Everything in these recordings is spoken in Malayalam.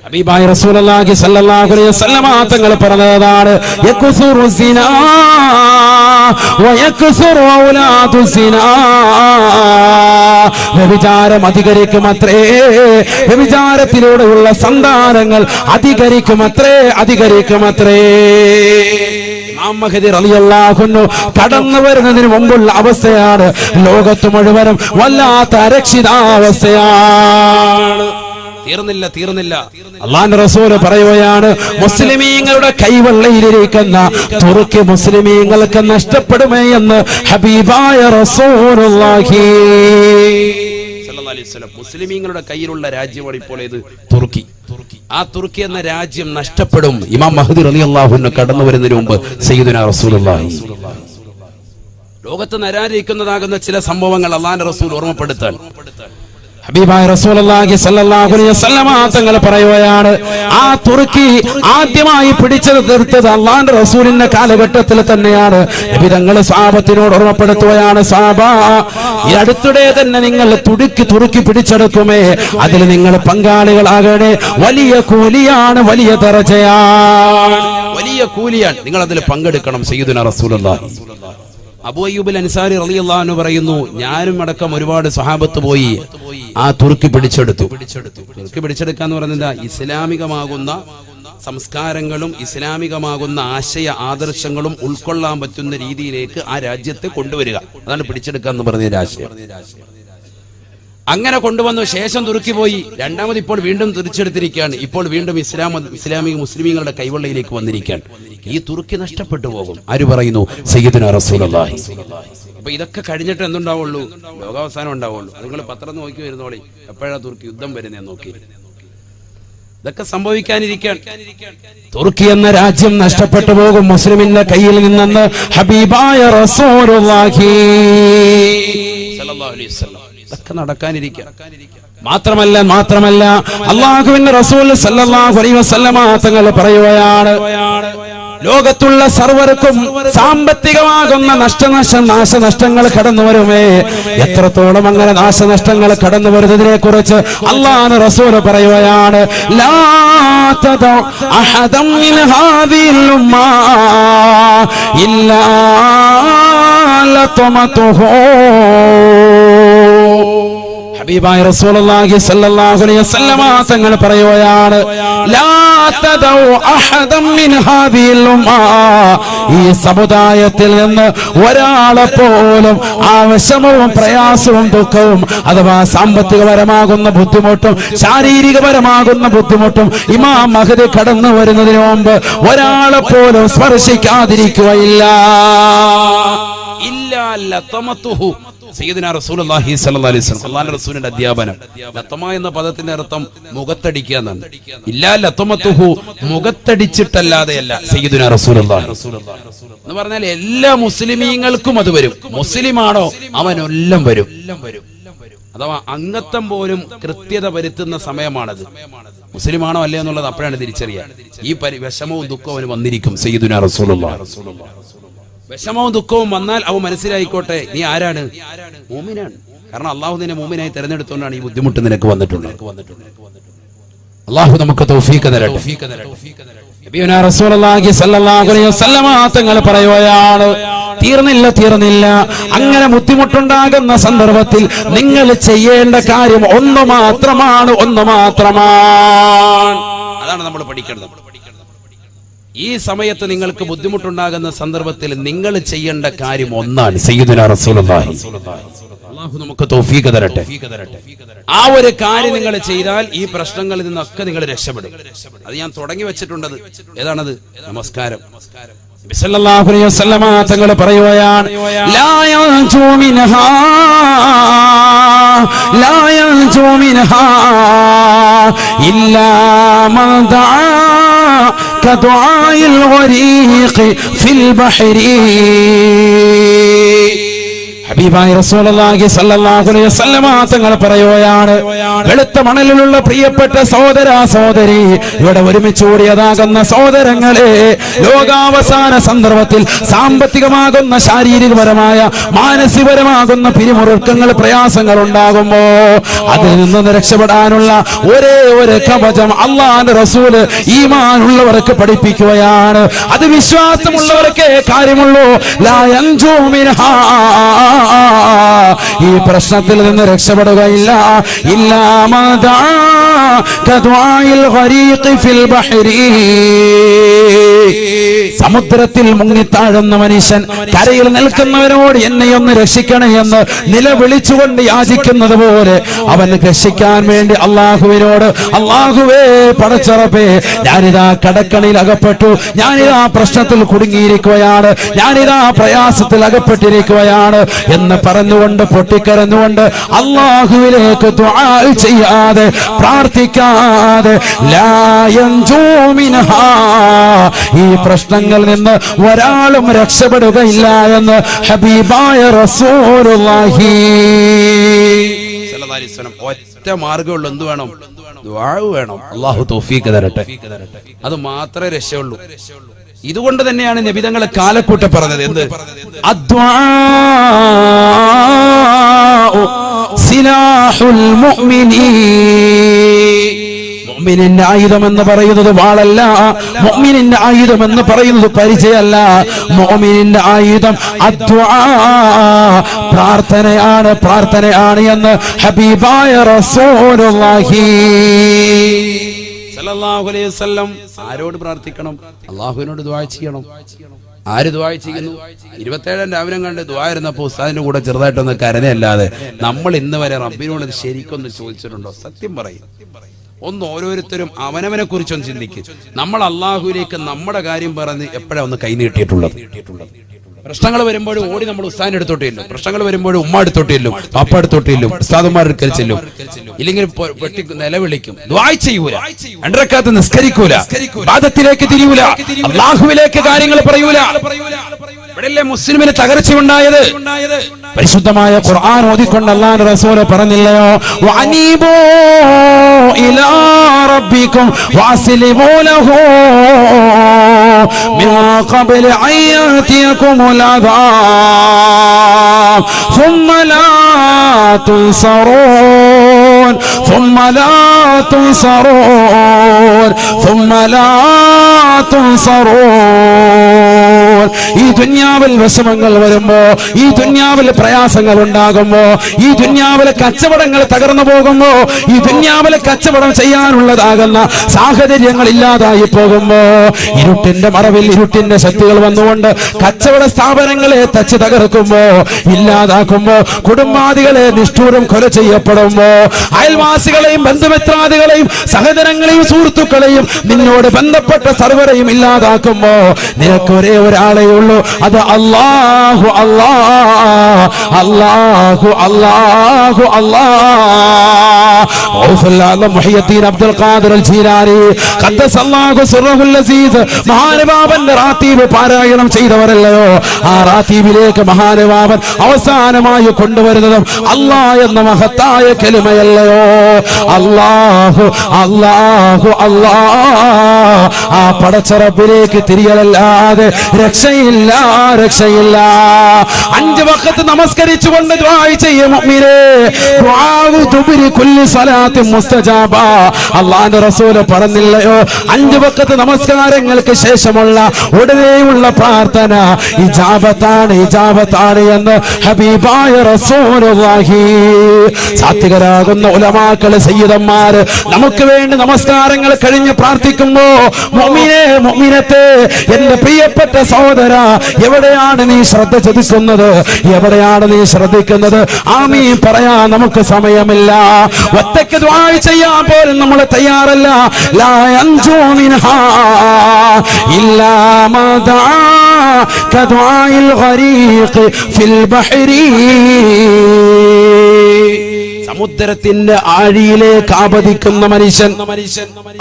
ഹബീബായ റസൂലുള്ളാഹി സ്വല്ലല്ലാഹു അലൈഹി വസല്ലമ തങ്ങൾ പറഞ്ഞതാണ് യക്സുറു സിനാ വയക്സുറു ഔലാദു സിനാ. വ്യഭിചാരം അധികരിക്കുമത്രേ, വ്യഭിചാരത്തിലൂടെയുള്ള സന്താനങ്ങൾ അധികരിക്കുമത്രേ. ഇമാം മഹ്ദി റളിയല്ലാഹു അൻഹു കടന്നു വരുന്നതിന് മുമ്പുള്ള അവസ്ഥയാണ് ലോകത്ത് മുഴുവനും വല്ലാത്ത അരക്ഷിതാവസ്ഥയാണ്. തീർന്നില്ല. അല്ലാഹുവിന്റെ റസൂൽ പറയുകയാണ്, മുസ്ലിമീങ്ങളുടെ കൈവെള്ളയിലിരിക്കുന്ന തുർക്കി മുസ്ലിമീങ്ങൾക്ക് നഷ്ടപ്പെടുമേ എന്ന് ഹബീബായ റസൂലുള്ളാഹി സ്വല്ലല്ലാഹു അലൈഹി വസല്ലം. മുസ്ലിമീങ്ങളുടെ കയ്യിലുള്ള രാജ്യമാണ് ഇപ്പോൾ ഏത്? തുർക്കി. ആ തുർക്കി എന്ന രാജ്യം നഷ്ടപ്പെടും. ഇമാം മഹ്ദി റളിയല്ലാഹു അൻഹു കടന്നു വരുന്നതിന് മുമ്പ് സയ്യിദുനാ റസൂലുള്ളാഹി ലോകത്ത് നരാരിക്കുന്നതാകുന്ന ചില സംഭവങ്ങൾ അല്ലാഹുവിന്റെ റസൂൽ ഓർമ്മപ്പെടുത്താൻ ഹബീബായ റസൂലുള്ളാഹി സ്വല്ലല്ലാഹു അലൈഹി വസല്ലമ തങ്ങൾ പറയുകയാണ്, ആ തുർക്കി ആദ്യമായി പിടിച്ചെടുത്തത് അല്ലാഹുവിന്റെ റസൂലിന്റെ കാലഘട്ടത്തിൽ തന്നെയാണ്. നബി തങ്ങൾ സ്വഹാബത്തിനോട് ഓർമ്മപ്പെടുത്തുകയാണ്, സ്വഹാബാ, ഈ അടുത്തിടെ തന്നെ നിങ്ങൾ തുർക്കി പിടിച്ചെടുക്കുമേ, അതിൽ നിങ്ങൾ പങ്കാളികളാകണേ. വലിയ കൂലിയാണ്, വലിയ ദറജയാണ്, വലിയ കൂലിയാണ്, നിങ്ങൾ അതിൽ പങ്കെടുക്കണം. സയ്യിദുനാ റസൂലുള്ളാഹി അബൂ അയ്യൂബ് അൻസാരി റളിയല്ലാഹു അൻഹു പറയുന്നു, ഞാനും അടക്കം ഒരുപാട് സ്വഹാബത്ത് പോയി ആ തുർക്കി പിടിച്ചെടുത്തു. തുർക്കി പിടിച്ചെടുക്കുക എന്ന് പറയുന്നത് ഇസ്ലാമികമാകുന്ന സംസ്കാരങ്ങളും ഇസ്ലാമികമാകുന്ന ആശയ ആദർശങ്ങളും ഉൾക്കൊള്ളാൻ പറ്റുന്ന രീതിയിലേക്ക് ആ രാജ്യത്തെ കൊണ്ടുവരിക. അതാണ് പിടിച്ചെടുക്കുക എന്ന് പറഞ്ഞ ആശയം. അങ്ങനെ കൊണ്ടുവന്നു. ശേഷം തുർക്കി പോയി. രണ്ടാമത് ഇപ്പോൾ വീണ്ടും തിരിച്ചെടുത്തിരിക്കുകയാണ്. ഇപ്പോൾ വീണ്ടും ഇസ്ലാമിക മുസ്ലിമീങ്ങളുടെ കൈവെള്ളയിലേക്ക് വന്നിരിക്കുകയാണ്. ഈ തുർക്കി നഷ്ടപ്പെട്ടു പോകും. ആര് പറയുന്നു? സയ്യിദുനാ റസൂലുള്ളാഹി. അപ്പൊ ഇതൊക്കെ കഴിഞ്ഞിട്ട് എന്തുണ്ടാവുള്ളൂ? ലോകാവസാനം ഉണ്ടാവുള്ളൂ. നിങ്ങൾ പത്രം നോക്കി വരുന്നോളി, എപ്പോഴാ തുർക്കി യുദ്ധം വരുന്നേ നോക്കി. ഇതൊക്കെ സംഭവിക്കാനിരിക്കാൻ തുർക്കി എന്ന രാജ്യം നഷ്ടപ്പെട്ടു പോകും മുസ്ലിമിന്റെ കയ്യിൽ നിന്നെന്ന് ഹബീബായ റസൂലുള്ളാഹി സ്വല്ലല്ലാഹു അലൈഹി വസല്ലം. ഇതൊക്കെ നടക്കാനിരിക്കാൻ മാത്രമല്ല അല്ലാഹുവിന്റെ റസൂൽ സല്ലല്ലാഹു അലൈഹി വസല്ലമ തങ്ങൾ പറയുകയാണ്, ലോകത്തുള്ള സർവർക്കും സാമ്പത്തികമാകുന്ന നാശനഷ്ടങ്ങൾ കടന്നു വരുമേ. എത്രത്തോളം അങ്ങനെ നാശനഷ്ടങ്ങൾ കടന്നു വരുന്നതിനെ കുറിച്ച് അല്ലാഹുവിന്റെ റസൂൽ പറയുകയാണ്, ലാ തദഉ അഹദൻ മിൻ ഹാദിഹിൽ ഉമ്മ ഇല്ലാ ലതമതുഹു. ഹബീബായ റസൂലുള്ളാഹി സ്വല്ലല്ലാഹു അലൈഹി വസല്ലമ തങ്ങൾ പറയുകയാണ്, ലാ തദഉ അഹദൻ മിൻ ഹാദിഹിൽ ഉമ്മ, ഈ സമുദായത്തിൽ നിന്ന് ഒരാളെ പോലും ആവശ്യവും പ്രയാസവും ദുഃഖവും അഥവാ സാമ്പത്തികപരമാകുന്ന ബുദ്ധിമുട്ടും ശാരീരികപരമാകുന്ന ബുദ്ധിമുട്ടും ഇമാം മഹ്ദി കടന്നു വരുന്നതിന് മുമ്പ് ഒരാളെ പോലും സ്പർശിക്കാതിരിക്കുകയില്ല. ഇല്ലാ ലതമതുഹു. സയ്യിദുനാ റസൂലുള്ളാഹി സ്വല്ലല്ലാഹു അലൈഹി വസല്ലം അല്ലാഹുവിന്റെ റസൂലിന്റെ അധ്യാപനം. ലതമ എന്ന പദത്തിന്റെ അർത്ഥം മുഖത്തടിക്കുക എന്നാണ്. ഇല്ലാ ലതമതുഹു, മുഖത്തടിച്ചിട്ടല്ലാതെയല്ല സയ്യിദുനാ റസൂലുള്ളാഹി എന്ന് പറഞ്ഞാൽ എല്ലാ മുസ്ലിമീങ്ങൾക്കും അത് വരും. മുസ്ലിമാണോ അവനെല്ലാം വരും. അഥവാ അംഗത്വം പോലും കൃത്യത വരുത്തുന്ന സമയമാണത്. മുസ്ലിമാണോ അല്ലേ എന്നുള്ളത് അപ്പോഴാണ് തിരിച്ചറിയാൻ. ഈ വിഷമവും ദുഃഖവും അവന് വന്നിരിക്കും. സയ്യിദുനാ റസൂലുള്ളാഹി വിഷമവും ദുഃഖവും വന്നാൽ അവ മനസ്സിലായിക്കോട്ടെ, നീ ആരാണ്? മുഅ്മിനാണ്. കാരണം അള്ളാഹു നിന്നെ മുഅ്മിനായി തെരഞ്ഞെടുത്തുകൊണ്ടാണ് ഈ ബുദ്ധിമുട്ട് നിനക്ക് വന്നിട്ടുള്ളത്. അള്ളാഹു നമുക്ക് തൗഫീഖ് തരട്ടെ. നബിയുനാ റസൂലുള്ളാഹി സ്വല്ലല്ലാഹു അലൈഹി വസല്ലമ തങ്ങൾ പറയുകയാണ്, തീർന്നില്ല. അങ്ങനെ ബുദ്ധിമുട്ടുണ്ടാകുന്ന സന്ദർഭത്തിൽ നിങ്ങൾ ചെയ്യേണ്ട കാര്യം ഒന്ന് മാത്രമാണ്. അതാണ് നമ്മൾ പഠിക്കേണ്ടത്. ഈ സമയത്ത് നിങ്ങൾക്ക് ബുദ്ധിമുട്ടുണ്ടാകുന്ന സന്ദർഭത്തിൽ നിങ്ങൾ ചെയ്യേണ്ട കാര്യം ഒന്നാണ്. സയ്യിദുനാ റസൂലുള്ളാഹി അല്ലാഹു നമുക്ക് തൗഫീഖ് തരട്ടെ. ആ ഒരു കാര്യം നിങ്ങൾ ചെയ്താൽ ഈ പ്രശ്നങ്ങളിൽ നിന്നൊക്കെ നിങ്ങൾ രക്ഷപ്പെടും. അത് ഞാൻ തുടങ്ങി വെച്ചിട്ടുണ്ടത്. ഏതാണത്? നമസ്കാരം. നബി സല്ലല്ലാഹു അലൈഹി വസല്ലമ തങ്ങൾ പറയുകയാണ്, ലാ യൻജു മിൻഹാ ഇല്ലാ മൻ ദഅ കദുആഇൽ ഗരീഖ് ഫിൽ ബഹരി. ഹബീബായ റസൂലുള്ളാഹി സ്വല്ലല്ലാഹു അലൈഹി വസല്ലമ തങ്ങൾ പറയുകയാണ്, വെളുത്ത മണലിലുള്ള പ്രിയപ്പെട്ട സഹോദര സഹോദരി, ഇവിടെ ഒരുമിച്ച് കൂടിയതാകുന്ന സഹോദരങ്ങളെ, ലോകാവസാന സന്ദർഭത്തിൽ സാമ്പത്തികമാകുന്ന ശാരീരികപരമായ മാനസികപരമാകുന്ന പിരിമുറുക്കങ്ങൾ പ്രയാസങ്ങൾ ഉണ്ടാകുമ്പോ അതിൽ നിന്ന് രക്ഷപ്പെടാനുള്ള ഒരേ ഒരു കവചം അല്ലാഹുവിന്റെ റസൂല് ഈമാനുള്ളവർക്ക് പഠിപ്പിക്കുകയാണ്. അത് വിശ്വാസമുള്ളവർക്കേ കാര്യമുള്ളൂ. ലാ യൻജൂ മിൻഹാ, ഈ പ്രശ്നത്തിൽ നിന്ന് രക്ഷപ്പെടുകയില്ല. ഇല്ലാ മാദാ കദ്വായിൽ ഗരീഖ് ഫിൽ ബഹരി, സമുദ്രത്തിൽ മുങ്ങിത്താഴുന്ന മനുഷ്യൻ കരയിൽ നിൽക്കുന്നവരോട് എന്നെയൊന്ന് രക്ഷിക്കണേ എന്ന് നിലവിളിച്ചുകൊണ്ട് യാചിക്കുന്നത് പോലെ അവൻ രക്ഷിക്കാൻ വേണ്ടി അള്ളാഹുവിനോട്, അള്ളാഹുവേ പടച്ചറപ്പേ, ഞാനിതാ കടക്കണിയിൽ അകപ്പെട്ടു, ഞാനിതാ പ്രശ്നത്തിൽ കുടുങ്ങിയിരിക്കുകയാണ്, ഞാനിതാ പ്രയാസത്തിൽ അകപ്പെട്ടിരിക്കുകയാണ് എന്ന് പറഞ്ഞുകൊണ്ട് പൊട്ടിക്കരഞ്ഞുകൊണ്ട് അള്ളാഹുവിലേക്ക് ദുആ ചെയ്യാതെ പ്രാർത്ഥിക്കാതെ ലാ യൻജൂ മിൻഹാ, ഈ പ്രശ്നങ്ങളിൽ നിന്ന് ഒരാളും രക്ഷപ്പെടുകയില്ല എന്ന് ഹബീബായ റസൂലുള്ളാഹി സ്വല്ലല്ലാഹു അലൈഹി വസല്ലം. ഒറ്റ മാർഗ്ഗമുള്ളൂ, എന്ത് വേണം? ദുആ വേണം. അല്ലാഹു തൗഫീഖ് തരട്ടെ. അത് മാത്രമേ രക്ഷയുള്ളൂ. ഇതുകൊണ്ട് തന്നെയാണ് നബിതങ്ങളെ കാലക്കൂട്ട പറഞ്ഞത്, എന്ത്? അദ്ദുആഉ സിലാഹുൽ മുഅ്മിനീൻ. മുഅ്മിനിന്റെ ആയുധം എന്ന് പറയുന്നത് വാളല്ല, മുഅ്മിനിന്റെ ആയുധം എന്ന് പറയുന്നത് പരിചയമല്ല. മുഅ്മിനിന്റെ ആയുധം അദ്ദുആ, പ്രാർത്ഥനയാണ്, പ്രാർത്ഥനയാണ് എന്ന് ഹബീബായ റസൂലുള്ളാഹി സല്ലല്ലാഹു അലൈഹി വസല്ലം. ആരോട് പ്രാർത്ഥിക്കണം? അല്ലാഹുവിനോട് ദുആ ചെയ്യണം. ആര് ദുആ ചെയ്യുന്നു? 27 രാവിലെ കണ്ട് ദുആ ഇരുന്നപ്പോൾ ഉസ്താദിന്റെ കൂടെ ചെറുതായിട്ടൊന്ന് കരഞ്ഞല്ലാതെ നമ്മൾ ഇന്ന് വരെ റബ്ബിനോട് ശരിക്കൊന്ന് ചോദിച്ചിട്ടുണ്ടോ? സത്യം പറയും. ഒന്ന് ഓരോരുത്തരും അവനവനെ കുറിച്ചൊന്ന് ചിന്തിക്കും. നമ്മൾ അള്ളാഹുവിലേക്ക് നമ്മുടെ കാര്യം പറഞ്ഞ് എപ്പോഴാ ഒന്ന് കൈനീട്ടിയിട്ടുള്ളത്? പ്രശ്നങ്ങൾ വരുമ്പോഴും ഓടി നമ്മൾ ഉസ്താദിന്റെ അടുത്തോട്ടില്ലും, പ്രശ്നങ്ങൾ വരുമ്പോഴും ഉമ്മ അടുത്തോട്ടില്ലും, പപ്പ അടുത്തോട്ടില്ലും, ഉസ്താദുമാരുടെ ചെല്ലും, ഇല്ലെങ്കിൽ വെട്ടി നിലവിളിക്കും, ദുആ ചെയ്യൂല, 2 റക്അത്ത് നിസ്കരിക്കൂല, ഇബാദത്തിലേക്ക് തിരിയൂല, അള്ളാഹുവിലേക്ക് കാര്യങ്ങൾ പറയൂല. ഇവിടെയല്ലേ മുസ്ലിമിന് തകർച്ചയുണ്ടായത്? പരിശുദ്ധമായ ഖുർആൻ ഓതിക്കൊണ്ട് അല്ലാഹുവിന്റെ റസൂൽ പറഞ്ഞില്ലയോ, വഅനീബൂ ഇലാ റബ്ബിക്കും വഅസ്ലിമൂ ലഹു മിൻ ഖബ്ലി അൻ യഅതിയകുമുൽ അദാബ് ثم لا تنصرون ثم لا تنصرون ثم لا تنصرون. ഈ ദുനിയാവിൽ വിഷമങ്ങൾ വരുമ്പോ, ഈ ദുനിയാവിൽ പ്രയാസങ്ങൾ ഉണ്ടാകുമ്പോ, ഈ ദുനിയാവിലെ കച്ചവടങ്ങൾ തകർന്നു പോകുമ്പോ, ഈ ദുനിയാവിലെ കച്ചവടം ചെയ്യാനുള്ളതാകുന്ന സാഹചര്യങ്ങൾ ഇല്ലാതായി പോകുമ്പോ, ഇരുട്ടിന്റെ മറവിൽ ഇരുട്ടിന്റെ ശക്തികൾ വന്നുകൊണ്ട് കച്ചവട സ്ഥാപനങ്ങളെ തച്ച് തകർക്കുമ്പോ, ഇല്ലാതാക്കുമ്പോ, കുടുംബാദികളെ നിഷ്ഠൂരം കൊല ചെയ്യപ്പെടുമ്പോ, അയൽവാസികളെയും ബന്ധുമിത്രാദികളെയും സഹോദരങ്ങളെയും സുഹൃത്തുക്കളെയും നിന്നോട് ബന്ധപ്പെട്ട സർവരെയും ഇല്ലാതാക്കുമ്പോ നിനക്ക് ഒരേ ഒരാളെ ഉള്ളൂ, അത് അല്ലാഹു. അല്ലാഹു അല്ലാഹു അല്ലാഹു അല്ലാഹു. മുഹയ്യദ്ദീൻ അബ്ദുൽ ഖാദിർ അൽ ജീലാനി ഖദ്ദസല്ലാഹു സിർറഹുൽ അസീസ് മഹാനുഭാവന്റെ റാത്തീബ് പാരായണം ചെയ്തവരല്ലയോ? ആ റാത്തീബിലേക്ക് മഹാനുഭാവൻ അവസാനമായി കൊണ്ടുവരുന്നതും അല്ലാഹ് എന്ന മഹത്തായ കലിമയല്ലയോ? അല്ലാഹു അല്ലാഹു അല്ലാഹ്. ആ പടച്ചറബിലേക്ക് തിരിയലല്ലാതെ രക്ഷയില്ല, രക്ഷയില്ല. 5 വഖത്ത് നമസ്കരിച്ചുകൊണ്ട് ദുആ ചെയ്യും മുഅ്മിനേ. ദുആഉ തുബരി കുല്ലി സ്വലാത്തി മുസ്തജാബ. അല്ലാഹുവിന്റെ റസൂൽ പറഞ്ഞില്ലയോ, 5 വഖത്ത് നമസ്കാരങ്ങൾക്ക് ശേഷമുള്ള ഉടനെയുള്ള പ്രാർത്ഥന ഇജാബത്താണ്, ഇജാബത്താണ് എന്ന് ഹബീബായ റസൂലുള്ളാഹി. സാത്വികരാകുന്ന ഉലമാക്കള്, സയ്യിദന്മാര് നമുക്ക് വേണ്ടി നമസ്കാരങ്ങൾ കഴിഞ്ഞ് പ്രാർത്ഥിക്കുമ്പോ, മുഅ്മിനേ, മുഅ്മിനത്തെ, എന്റെ പ്രിയപ്പെട്ട സഹോദര, എവിടെയാണ് നീ ശ്രദ്ധ ചതിക്കുന്നത്? എവിടെയാണ് നീ ശ്രദ്ധിക്കുന്നത്? ആമീൻ പറയാൻ നമുക്ക് സമയമില്ല. ഒറ്റയ്ക്ക് ദുആ ചെയ്യാൻ പോലും നമ്മൾ തയ്യാറല്ല. ലാ യൻജൂ മിൻഹാ ഇല്ലാ മാ ദആ കദുആഇൽ ഗരീഖ് ഫിൽ ബഹരി. സമുദ്രത്തിന്റെ ആഴിയിലേക്ക് ആപതിക്കുന്ന മനുഷ്യൻ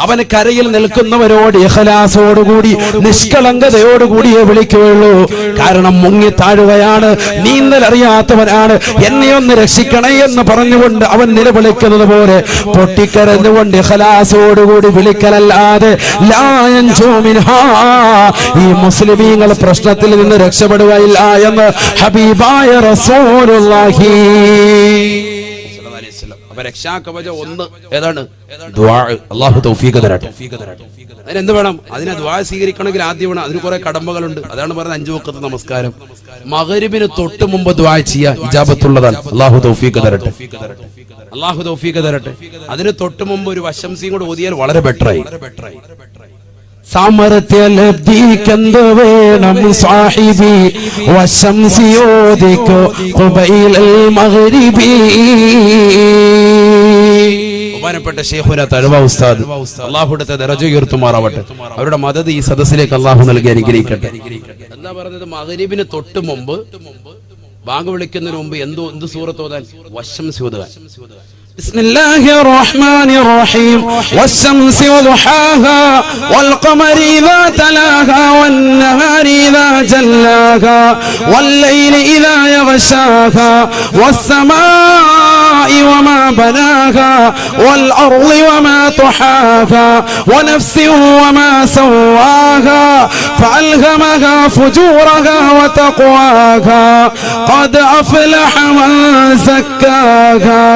അവന് കരയിൽ നിൽക്കുന്നവരോട് ഇഖ്ലാസോടുകൂടി നിഷ്കളങ്കതയോടുകൂടിയേ വിളിക്കുകയുള്ളൂ. കാരണം മുങ്ങി താഴുകയാണ്, നീന്തൽ അറിയാത്തവനാണ്, എന്നെ ഒന്ന് രക്ഷിക്കണേ എന്ന് പറഞ്ഞുകൊണ്ട് അവൻ നിലവിളിക്കുന്നത് പോലെ പൊട്ടിക്കരഞ്ഞുകൊണ്ട് ഇഖ്ലാസോടുകൂടി വിളിക്കലല്ലാതെ ലാ യൻജൂ മിൻഹാ, ഈ മുസ്ലിമീങ്ങൾ പ്രശ്നത്തിൽ നിന്ന് രക്ഷപ്പെടുകയില്ല എന്ന് ഹബീബായ റസൂലുള്ളാഹി. അപ്പൊ രക്ഷാകവചം ഒന്ന് ഏതാണ്? ദുആ. അല്ലാഹു തൗഫീഖ് തരട്ടെ. അതിനെന്ത് വേണം? അതിനെ ദുആ സ്വീകരിക്കണമെങ്കിൽ ആദ്യം വേണം, അതിന് കുറെ കടമ്പകളുണ്ട്. അതാണ് പറഞ്ഞത് 5 വഖത്ത് നമസ്കാരം. മഗ്രിബിന് തൊട്ട് മുമ്പ് ദുആ ചെയ്യുക ഇജാബത്തുള്ളതാണ്. അല്ലാഹു തൗഫീഖ് തരട്ടെ. അല്ലാഹു തൗഫീഖ് തരട്ടെ. അതിന് തൊട്ട് മുമ്പ് ഒരു വശംസിയും കൂടെ ഓതിയാൽ വളരെ ബെറ്ററായി. സാമർത്ഥ്യലബ്ധിക്കെന്ത് വേണം സാഹിബി, വശംസിയോദിക്കോ ഖുബൈലൽ മഗ്രിബി. ബഹുമാനപ്പെട്ട ശൈഖുന തഅവ ഉസ്താദ്, അല്ലാഹുവിന്റെ ദറജ ഉയർത്തുമാറാവട്ടെ. അവരുടെ മദദ് ഈ സദസ്സിലേക്ക് അല്ലാഹു നൽകി അനുഗ്രഹിക്കട്ടെ. എന്താ പറഞ്ഞത്? മഗ്രിബിന് തൊട്ട് മുമ്പ്, ബാങ്ക് വിളിക്കുന്നതിന് മുമ്പ് എന്ത് സൂറത്ത് ഓതാൻ? വശംസി ഓതാൻ. بسم الله الرحمن الرحيم والشمس وضحاها والقمر إذا تلاها والنهار إذا جلاها والليل إذا يغشاها والسماء وما بناها والأرض وما طحاها ونفس وما سواها فألهمها فجورها وتقواها قد أفلح من زكاها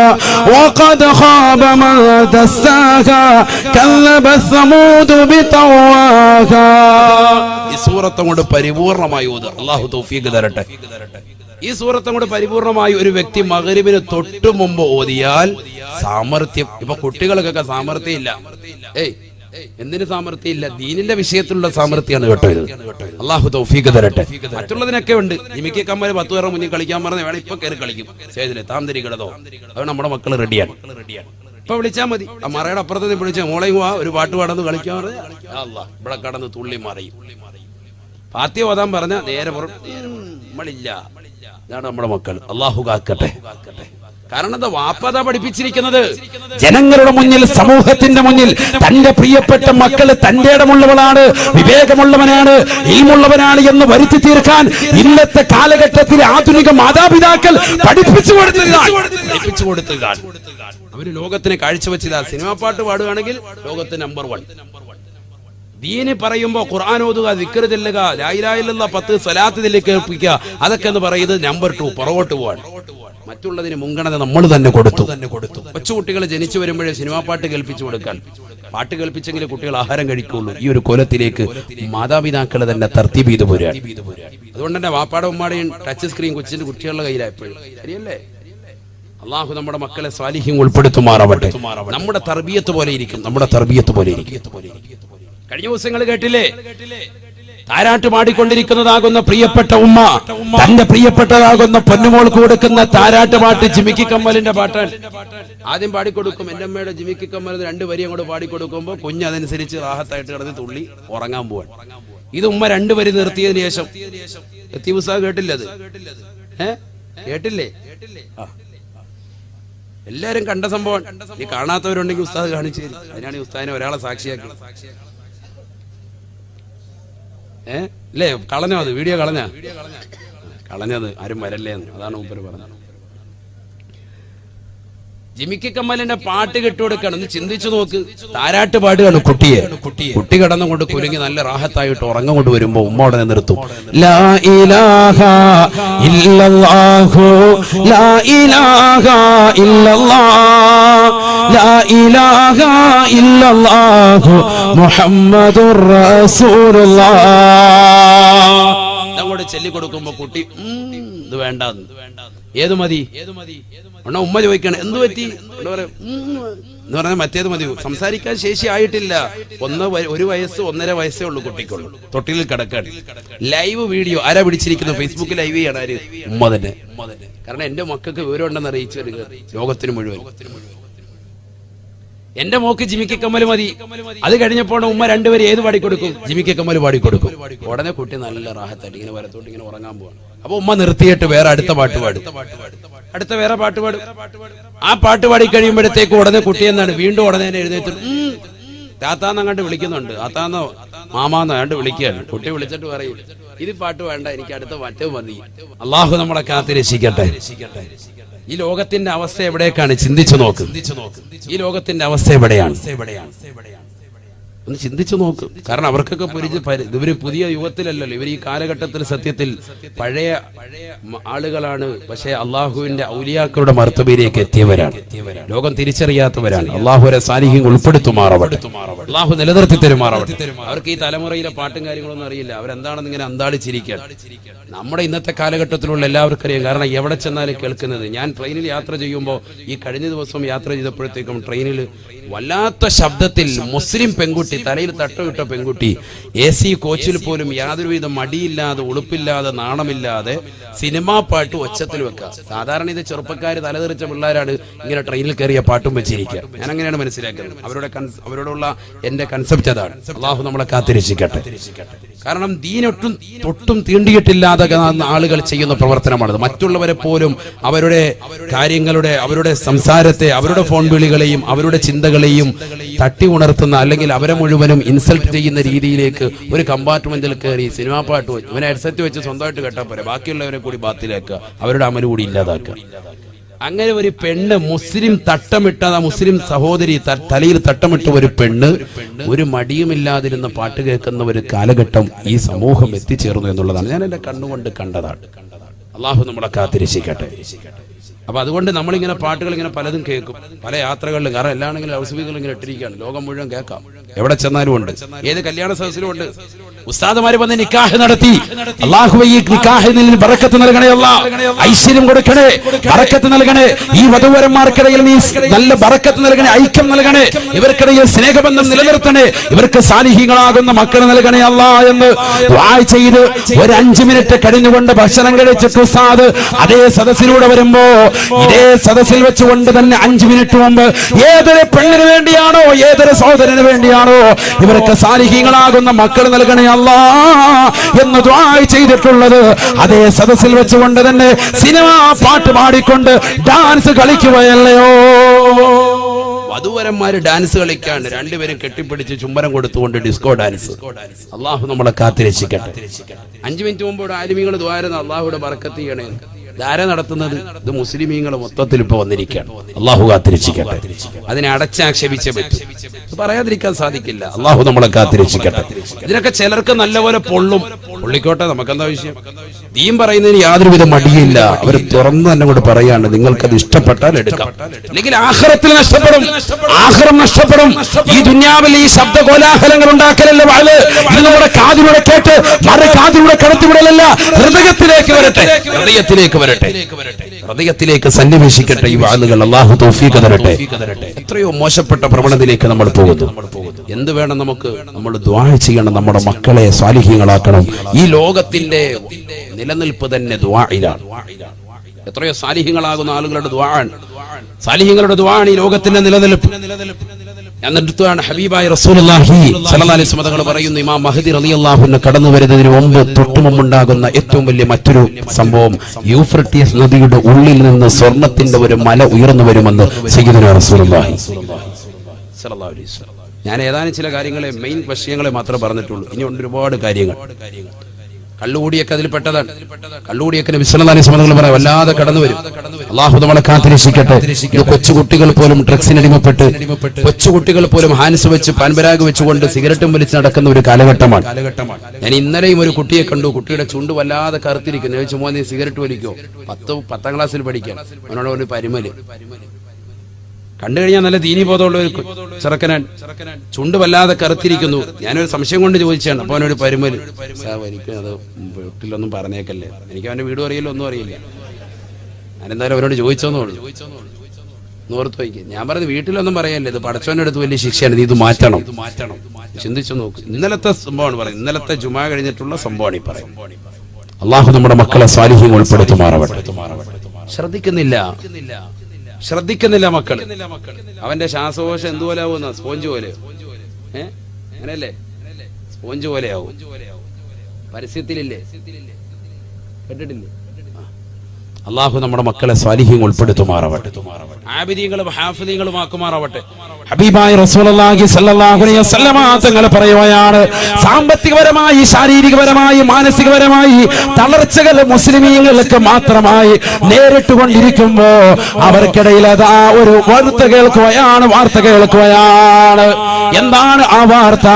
وقد خاب من دساها كذبت ثمود بطواها. ഈ സൂറത്ത് കൊണ്ട് പരിപൂർണമായി ഓതുക. അല്ലാഹു തൗഫീഖ് തരട്ടെ. ഈ സൂറത്ത് കൊണ്ട് പരിപൂർണമായി ഒരു വ്യക്തി മഗ്രിബിന് തൊട്ട് മുമ്പ് ഓതിയാൽ സാമർത്ഥ്യം. ഇപ്പൊ കുട്ടികൾക്കൊക്കെ സാമർത്ഥ്യം ഇല്ല. എന്തിന് സാമർത്ഥ്യം ഇല്ല? ദീനിന്റെ വിഷയത്തിലുള്ള സാമർത്ഥ്യമാണ് കേട്ടോ ഇത്. അല്ലാഹു തൗഫീഖ് തരട്ടെ. മറ്റുള്ളതിനൊക്കെ ഉണ്ട്. ജിമിക്ക് കമ്മൽ 10 പേരുടെ മുന്നിൽ കളിക്കാൻ പറഞ്ഞാൽ വേണം ഇപ്പൊ കയറി കളിക്കും സ്റ്റേജില് താന്തരികളതോ. അത് നമ്മുടെ മക്കൾ റെഡിയാണ്. ഇപ്പൊ വിളിച്ചാൽ മതി. ആ മറയുടെ അപ്പുറത്ത് വിളിച്ച മോളെയും ഒരു പാട്ട് പാടന്ന് കളിക്കാൻ പറഞ്ഞ ഇവിടെ കടന്ന് തുള്ളി മറിയും. ഫാത്തിഹ ഓതാൻ പറഞ്ഞ നേരെ നമ്മളില്ല. ഇതാണ് നമ്മുടെ മക്കൾ. അല്ലാഹു കാക്കട്ടെ. കാരണം എന്താ? വാപ്പതാ പഠിപ്പിച്ചിരിക്കുന്നത്. ജനങ്ങളുടെ മുന്നിൽ, സമൂഹത്തിന്റെ മുന്നിൽ തന്റെ പ്രിയപ്പെട്ട മക്കള് തന്റെ ഇടമുള്ളവളാണ്, വിവേകമുള്ളവനാണ്, ഇൽമുള്ളവനാണ് എന്ന് വരുത്തി തീർക്കാൻ ഇന്നത്തെ കാലഘട്ടത്തിൽ ആധുനിക മാതാപിതാക്കൾ പഠിപ്പിച്ചു കൊടുത്തതാണ്. അവര് ലോകത്തിന് കാഴ്ചവെച്ചതാ. സിനിമാ പാട്ട് പാടുകയാണെങ്കിൽ ലോകത്ത് നമ്പർ 1. ദീന് പറയുമ്പോ ഖുർആൻ ഓതുക, ദിക്ർ ചെല്ലുക, ലാ ഇലാഹ ഇല്ലല്ലാഹ് 10 സ്വലാത്ത് കേൾപ്പിക്കുക, അതൊക്കെ എന്ന് പറയുന്നത് നമ്പർ 2 പുറകോട്ട് പോവാൻ. മറ്റുള്ളതിന് മുൻഗണന നമ്മൾ തന്നെ കൊടുത്തു. കൊച്ചുകുട്ടികൾ ജനിച്ചു വരുമ്പോഴേ സിനിമാ പാട്ട് കേൾപ്പിച്ചു കൊടുക്കാൻ. പാട്ട് കേൾപ്പിച്ചെങ്കിൽ കുട്ടികൾ ആഹാരം കഴിക്കുള്ളൂ. ഈ ഒരു കൊലത്തിലേക്ക് മാതാപിതാക്കൾ തന്നെ തർത്തീബ് ചെയ്തു പോരാണ്. അതുകൊണ്ട് തന്നെ വാപ്പാടെ ഉമ്മാടെയും ടച്ച് സ്ക്രീൻ കൊച്ചിന്റെ കുട്ടികളുടെ കയ്യിലായപ്പോഴും ശരിയല്ലേ? അള്ളാഹു നമ്മുടെ മക്കളെ സ്വാലിഹ്യം ഉൾപ്പെടുത്തുമാറാവട്ടെ. നമ്മുടെ തർബിയത്ത് പോലെ ഇരിക്കും. കഴിഞ്ഞ ദിവസങ്ങൾ കേട്ടില്ലേ? താരാട്ട് പാടിക്കൊണ്ടിരിക്കുന്നതാകുന്ന പ്രിയപ്പെട്ട ഉമ്മ തന്റെ പ്രിയപ്പെട്ടതാകുന്ന പൊന്നുമോൾക്ക് കൊടുക്കുന്ന താരാട്ട് പാട്ട് ജിമിക്കി കമ്മലിന്റെ പാട്ടാണ്. ആദ്യം പാടിക്കൊടുക്കും. എന്റെ അമ്മയുടെ ജിമിക്കി കമ്മൽ 2 വരി അങ്ങോട്ട് പാടിക്കൊടുക്കുമ്പോ കുഞ്ഞ് അതനുസരിച്ച് റാഹത്തായിട്ട് കിടന്ന് തുള്ളി ഉറങ്ങാൻ പോവാൻ. ഇത് ഉമ്മ 2 വരി നിർത്തിയതിനു ശേഷം ഉസ്താദ് കേട്ടില്ലേ? അത് കേട്ടില്ലേ? എല്ലാരും കണ്ട സംഭവം. ഈ കാണാത്തവരുണ്ടെങ്കിൽ ഉസ്താദ് കാണിച്ചു തരും. അതിനാണ് ഈ ഉസ്താദിനെ ഒരാളെ സാക്ഷിയാക്കി. അല്ലേ? കളഞ്ഞോ? അത് വീഡിയോ കളഞ്ഞത് ആരും വരല്ലേ എന്ന്. അതാണ് മൂപ്പര് പറഞ്ഞത്. ജിമിക്കി കമ്മലിന്റെ പാട്ട് കെട്ടുകൊടുക്കണം. ഒന്ന് ചിന്തിച്ചു നോക്ക്. താരാട്ട് പാടുകയാണ് കുട്ടി കടന്നുകൊണ്ട് കുലുങ്ങി നല്ല റാഹത്തായിട്ട് ഉറങ്ങം കൊണ്ട് വരുമ്പോ ഉമ്മ ഉടനെ നിർത്തും. ലാ ഇലാഹ ഇല്ലല്ലാഹു ലാ ഇലാഹ ഇല്ലല്ലാഹ് ലാ ഇലാഹ ഇല്ലല്ലാഹു മുഹമ്മദുർ റസൂലുള്ളാഹ് അങ്ങോട്ട് ചൊല്ലിക്കൊടുക്കുമ്പോ കുട്ടി ഇത് വേണ്ട, ഏത് മതി? ഉമ്മ ചോദിക്കാണ് എന്ത് പറ്റി എന്ന് പറഞ്ഞാൽ മറ്റേത് മതി. സംസാരിക്കാൻ ശേഷി ആയിട്ടില്ല. 1 വയസ്സ് 1.5 വയസ്സേ ഉള്ളൂ കുട്ടിക്കുള്ളൂ. തൊട്ടിലിൽ കിടക്കാൻ. ലൈവ് വീഡിയോ ആരാ പിടിച്ചിരിക്കുന്നത്? ഫേസ്ബുക്കിൽ ലൈവ് ചെയ്യാണ് ആര്? ഉമ്മ തന്നെ. കാരണം എന്റെ മക്കൾക്ക് വിവരം ഉണ്ടെന്ന് അറിയിച്ചു വരിക ലോകത്തിന് മുഴുവൻ. എന്റെ മോക്ക് ജിമിക്കി കമ്മൽ മതി. അത് കഴിഞ്ഞപ്പോൾ ഉമ്മ 2 വരി ഏത് പാടിക്കൊടുക്കും? ജിമിക്കി കമ്മൽ പാടിക്കൊടുക്കും. ഉടനെ കുട്ടി നല്ല റാഹത്തായിട്ട് ഇങ്ങനെ വരത്തോട്ട് ഇങ്ങനെ ഉറങ്ങാൻ പോവാണ്. അപ്പൊ ഉമ്മ നിർത്തിയിട്ട് വേറെ അടുത്ത പാട്ട് പാടും. അടുത്ത വേറെ പാട്ട് പാടും. ആ പാട്ട് പാടി കഴിയുമ്പോഴത്തേക്ക് ഉടനെ കുട്ടി എന്നാണ് വീണ്ടും ഉടനെ എഴുന്നേറ്റ് താത്താന്നങ്ങാണ്ട് വിളിക്കുന്നുണ്ട്. താത്താന്നോ മാമാന്നോ കണ്ട് വിളിക്കുകയാണ്. കുട്ടി വിളിച്ചിട്ട് പറയും ഇത് പാട്ട് വേണ്ട, എനിക്ക് അടുത്ത മറ്റേ മതി. അള്ളാഹു നമ്മളെ കാത്തിരക്ഷിക്കട്ടെ. ഈ ലോകത്തിന്റെ അവസ്ഥ എവിടേക്കാണ്? ചിന്തിച്ചു നോക്ക്. ഈ ലോകത്തിന്റെ അവസ്ഥ എവിടെയാണ്? ഒന്ന് ചിന്തിച്ചു നോക്ക്. കാരണം അവർക്കൊക്കെ ഇവര് പുതിയ യുഗത്തിലല്ലല്ലോ, ഇവർ ഈ കാലഘട്ടത്തിൽ സത്യത്തിൽ പഴയ ആളുകളാണ്. പക്ഷെ അള്ളാഹുവിന്റെ ഔലിയാക്കളുടെ മർത്തബയിലേക്ക് എത്തിയവരാണ്. ലോകം തിരിച്ചറിയാത്തവരാണ്. അള്ളാഹുരെ സാന്നിധ്യം ഉൾപ്പെടുത്തുമാറാവട്ടെ, അള്ളാഹു നിലനിർത്തി തരുമാറാവട്ടെ. അവർക്ക് ഈ തലമുറയിലെ പാട്ടും കാര്യങ്ങളൊന്നും അറിയില്ല. അവരെന്താണെന്ന് ഇങ്ങനെ അന്താളിച്ചിരിക്കാൻ. നമ്മുടെ ഇന്നത്തെ കാലഘട്ടത്തിലുള്ള എല്ലാവർക്കും അറിയാം. കാരണം എവിടെ ചെന്നാലും കേൾക്കുന്നത്. ഞാൻ ട്രെയിനിൽ യാത്ര ചെയ്യുമ്പോൾ ഈ കഴിഞ്ഞ ദിവസം യാത്ര ചെയ്തപ്പോഴത്തേക്കും ട്രെയിനിൽ വല്ലാത്ത ശബ്ദത്തിൽ മുസ്ലിം പെൺകുട്ടി, തലയിൽ തട്ടമിട്ട പെൺകുട്ടി, AC കോച്ചിൽ പോലും യാതൊരുവിധ മടിയില്ലാതെ ഉളുപ്പില്ലാതെ നാണമില്ലാതെ സിനിമാ പാട്ട് ഒച്ചത്തിൽ വെക്കുക. സാധാരണ ഇത് ചെറുപ്പക്കാർ തലതെറിച്ച പിള്ളേരാണ് ഇങ്ങനെ ട്രെയിനിൽ കയറിയ പാട്ടും വെച്ചിരിക്കുക. ഞാൻ അങ്ങനെയാണ് മനസ്സിലാക്കുന്നത്. അവരോടുള്ള എന്റെ കൺസെപ്റ്റ് അതാണ്. അള്ളാഹു നമ്മളെ കാത്തിരക്ഷിക്കട്ടെ. കാരണം ദീനൊട്ടും തൊട്ടും തീണ്ടിയിട്ടില്ലാതെ ആളുകൾ ചെയ്യുന്ന പ്രവർത്തനമാണത്. മറ്റുള്ളവരെ പോലും അവരുടെ കാര്യങ്ങളുടെ, അവരുടെ സംസാരത്തെ, അവരുടെ ഫോൺ വിളികളെയും അവരുടെ ചിന്തകളെയും തട്ടി ഉണർത്തുന്ന, അല്ലെങ്കിൽ അവരെ മുഴുവനും ഇൻസൾട്ട് ചെയ്യുന്ന രീതിയിലേക്ക് ഒരു കമ്പാർട്ട്മെന്റിൽ കയറി സിനിമാ പാട്ട് വെച്ച് ഇവനെ ഹെഡ്സെറ്റ് വെച്ച് സ്വന്തമായിട്ട് കേട്ടാൽ പോരെ, ബാക്കിയുള്ളവരെ കൂടി ബാത്തിലാക്കുക, അവരുടെ അമല് കൂടി ഇല്ലാതാക്കുക. അങ്ങനെ ഒരു പെണ്ണ്, മുസ്ലിം തട്ടമിട്ട മുസ്ലിം സഹോദരി, തലയിൽ തട്ടമിട്ട ഒരു പെണ്ണ് ഒരു മടിയുമില്ലാതിരുന്ന പാട്ട് കേൾക്കുന്ന ഒരു കാലഘട്ടം ഈ സമൂഹം എത്തിച്ചേർന്നു എന്നുള്ളതാണ് ഞാൻ എന്റെ കണ്ണുകൊണ്ട് കണ്ടതാണ്. അള്ളാഹു നമ്മളെ കാത്തിരക്ഷിക്കട്ടെ. അപ്പൊ അതുകൊണ്ട് നമ്മളിങ്ങനെ പാട്ടുകൾ ഇങ്ങനെ പലതും കേൾക്കും, പല യാത്രകളിലും. കാരണം എല്ലാണെങ്കിലും ഔസ്ബികൾ ഇങ്ങനെ ഇട്ടിരിക്കുകയാണ്, ലോകം മുഴുവൻ കേൾക്കാം, എവിടെ ചെന്നാലും ഉണ്ട്, ഏത് കല്യാണ സദസ്സിലും ഉണ്ട്. ഉസ്താദുമാര് വന്ന് നിക്കാഹ് നടത്തി. അല്ലാഹുവേ ഈ നിക്കാഹിൽ ബറക്കത്ത് നൽകണേ, അല്ലാഹ് ഐശ്വര്യം കൊടുക്കണേ, ബറക്കത്ത് നൽകണേ. ഈ വധൂവരന്മാർക്കിടയിൽ നീ നല്ല ബറക്കത്ത് നൽകണേ, ഐക്യം നൽകണേ, ഇവർക്കിടയിൽ സ്നേഹബന്ധം നിലനിർത്തണേ, ഇവർക്ക് സാലിഹീങ്ങളാകുന്ന മക്കളെ നൽകണേ അല്ലാഹ് എന്ന് ദുആ ചെയ്ത് ഒരു 5 മിനിറ്റ് കഴിഞ്ഞുകൊണ്ട് ഭക്ഷണം കഴിച്ചിട്ട് ഉസ്താദ് അതേ സദസ്സിലൂടെ വരുമ്പോ ഇതേ സദസ്സിൽ വെച്ചുകൊണ്ട് തന്നെ 5 മിനിറ്റ് മുമ്പ് ഏതൊരു പെണ്ണിന് വേണ്ടിയാണോ, ഏതൊരു സഹോദരന് വേണ്ടിയാണോ ഇവർക്ക് സാലിഹീങ്ങളാകുന്ന മക്കൾ നൽകണേ അല്ലാഹ് എന്ന് ദുആ ചെയ്തിട്ടുള്ളത്, അതേ സദസ്സിൽ വെച്ചുകൊണ്ട് തന്നെ സിനിമാ പാട്ട് പാടിക്കൊണ്ട് ഡാൻസ് കളിക്കുകയല്ലയോ. വധൂവരന്മാര് ഡാൻസ് കളിക്കാണ്, രണ്ടുപേരും കെട്ടിപ്പിടിച്ച് ചുംബനം കൊടുത്തുകൊണ്ട് ഡിസ്കോ ഡാൻസ്. അള്ളാഹു നമ്മളെ കാത്തിരക്ഷിക്കട്ടെ. 5 മിനിറ്റ് മുമ്പോട് ആലിമീങ്ങൾ ദ്വാരുന്ന അള്ളാഹുയുടെ ബർക്കത്ത് ചെയ്യണേ. ധാര നടത്തുന്നത് ഇത് മുസ്ലിമീങ്ങൾ മൊത്തത്തിൽ ഇപ്പൊ വന്നിരിക്കുകയാണ്. അള്ളാഹു കാത്തിരക്ഷിക്കട്ടെ. അതിനെ അടച്ചാക്ഷേപിച്ചേ പറ്റും, പറയാതിരിക്കാൻ സാധിക്കില്ല. അള്ളാഹു നമ്മളെ കാത്തിരക്ഷിക്കട്ടെ. ഇതിനൊക്കെ ചിലർക്ക് നല്ലപോലെ പൊള്ളിക്കോട്ടെ, നമുക്കെന്താ വിഷയം? ദീൻ പറയുന്നതിന് യാതൊരുവിധ മടിയില്ല. അവർ തുറന്നു തന്നെ കൂടെ പറയാണ്, നിങ്ങൾക്കത് ഇഷ്ടപ്പെട്ടാൽ എടുക്കാം, അല്ലെങ്കിൽ ആഖിറത്തിൽ നഷ്ടപ്പെടും, ആഖിറം നഷ്ടപ്പെടും. ഈ ദുനിയാവിൽ ഈ ശബ്ദ കോലാഹലങ്ങൾ ഉണ്ടാക്കലല്ല വാഴ്. ഇത് നമ്മുടെ കാതിലൂടെ കേട്ട് മറു കാതിലൂടെ കടത്തിവിടലല്ല, ഹൃദയത്തിലേക്ക് വരട്ടെ, ഹൃദയത്തിലേക്ക് വരട്ടെ, ഹൃദയത്തിലേക്ക് സന്നിവേശിക്കട്ടെ ഈ വാളുകൾ. അല്ലാഹു തൗഫീഖ് തരട്ടെ. എത്രയോ മോശപ്പെട്ട പ്രവണതയിലേക്ക് നമ്മൾ പോകുന്നു. എന്ത് വേണം നമുക്ക്? നമ്മൾ ദുആ ചെയ്യണം, നമ്മുടെ മക്കളെ സാലിഹീങ്ങളാക്കണം. ഈ ലോകത്തിന്റെ നിലനിൽപ്പ് തന്നെ ദുആയിലാണ്. എത്രയോ സാലിഹീങ്ങളാകുന്ന ആളുകളുടെ ദുആണ്, സാലിഹീങ്ങളുടെ ദുആണ് ഈ ലോകത്തിന്റെ നിലനിൽപ്പ്. എന്നിട്ടാണ് ഹബീബായ റസൂലുള്ളാഹി സ്വല്ലല്ലാഹു അലൈഹി വസല്ലം തങ്ങൾ പറയുന്നു, ഇമാം മഹ്ദി റളിയല്ലാഹു അൻഹു കടന്നു വരുന്നതിന് മുമ്പ് തൊട്ടുമുമ്പുണ്ടാകുന്ന ഏറ്റവും വലിയ മറ്റൊരു സംഭവം, യൂഫ്രട്ടീസ് നദിയുടെ ഉള്ളിൽ നിന്ന് സ്വർണത്തിന്റെ ഒരു മല ഉയർന്നു വരുമെന്ന് സയ്യിദുനാ റസൂലുള്ളാഹി സ്വല്ലല്ലാഹു അലൈഹി വസല്ലം. ഞാൻ ഏതാനും ചില കാര്യങ്ങളെ, മെയിൻ വിഷയങ്ങളെ മാത്രമേ പറഞ്ഞിട്ടുള്ളൂ. ഇനിയുണ്ട് ഒരുപാട് കാര്യങ്ങൾ. കള്ളുകൂടിയൊക്കെ അതിൽ പെട്ടതാണ്. കള്ളുകൂടിയൊക്കെ നബി സല്ലല്ലാഹു അലൈഹി വസല്ലം പറയാം വല്ലാതെ കടന്നു വരും. അല്ലാഹു നമ്മളെ കാത്തിരക്ഷിക്കട്ടെ. ഇത് കൊച്ചുകുട്ടികൾ പോലും ഡ്രഗ്സിന് അടിമപ്പെട്ട്, കൊച്ചുകുട്ടികൾ പോലും ഹാൻസ് വെച്ച് പാൻപരാഗ് വെച്ചുകൊണ്ട് സിഗരറ്റും വലിച്ച് നടക്കുന്ന ഒരു കാലഘട്ടമാണ്. ഞാൻ ഇന്നലെയും ഒരു കുട്ടിയെ കണ്ടു. കുട്ടിയുടെ ചുണ്ട് വല്ലാതെ കറുത്തിരിക്കുന്നു. ചോദിച്ചു, മോനെ നീ സിഗരറ്റ് വലിക്കോ? 10ാം ക്ലാസ്സിൽ പഠിക്കാൻ. അവനോട് ഒരു പരിമല് കണ്ടു കഴിഞ്ഞാൽ നല്ല ദീനി ബോധമുള്ള ഒരു ചെറുക്കനാണ്. ചുണ്ട് വല്ലാതെ കറുത്തിരിക്കുന്നു. ഞാനൊരു സംശയം കൊണ്ട് ചോദിച്ചാണ്. അപ്പൊ അവനൊരു പരിമല്. എനിക്ക് അത് വീട്ടിലൊന്നും പറഞ്ഞേക്കല്ലേ, എനിക്ക് അവന്റെ വീടും അറിയില്ല, ഒന്നും അറിയില്ല. ഞാനെന്തായാലും അവരോട് ചോദിച്ചോന്നോളൂ, ഓർത്ത് വയ്ക്കും. ഞാൻ പറഞ്ഞത് വീട്ടിലൊന്നും പറയല്ലേ, ഇത് പടച്ചവന്റെ അടുത്ത് വലിയ ശിക്ഷയാണ്, നീ ഇത് മാറ്റണം. ചിന്തിച്ചു നോക്ക്. ഇന്നലത്തെ സംഭവമാണ് പറയുന്നത്, ഇന്നലത്തെ ജുമാ കഴിഞ്ഞിട്ടുള്ള സംഭവമാണ് ഈ പറയും. അള്ളാഹു നമ്മുടെ മക്കളെ സാലിഹ്യം ഉൾപ്പെടുത്തുമാറാവട്ടെ. ശ്രദ്ധിക്കുന്നില്ല മക്കൾ. അവന്റെ ശ്വാസകോശം എന്തുപോലെ ആവുന്ന സ്പോഞ്ച് പോലെ, അങ്ങനെയല്ലേ? സ്പോഞ്ച് പോലെ ആവും. പരസ്യത്തിലില്ലേ, കേട്ടിട്ടില്ലേ? അള്ളാഹു നമ്മുടെ മക്കളെ സ്വാലിഹീങ്ങൾ ഉൾപ്പെടുത്തുമാറാവട്ടെ, ആബിദീങ്ങളും ഹാഫിദീങ്ങളും ആക്കുമാറാവട്ടെ. ഹബീബായ റസൂലുള്ളാഹി സ്വല്ലല്ലാഹു അലൈഹി വസല്ലമ തങ്ങൾ പറയുകയാണ്, സാമ്പത്തികപരമായി, ശാരീരികപരമായി, മാനസികപരമായി തളർച്ചകൾ മുസ്ലിമീങ്ങൾക്ക് മാത്രമായി നേരിട്ടുകൊണ്ടിരിക്കുമ്പോ അവർക്കിടയിൽ അതാ ഒരു വാർത്ത കേൾക്കുകയാണ്. എന്താണ് ആ വാർത്ത?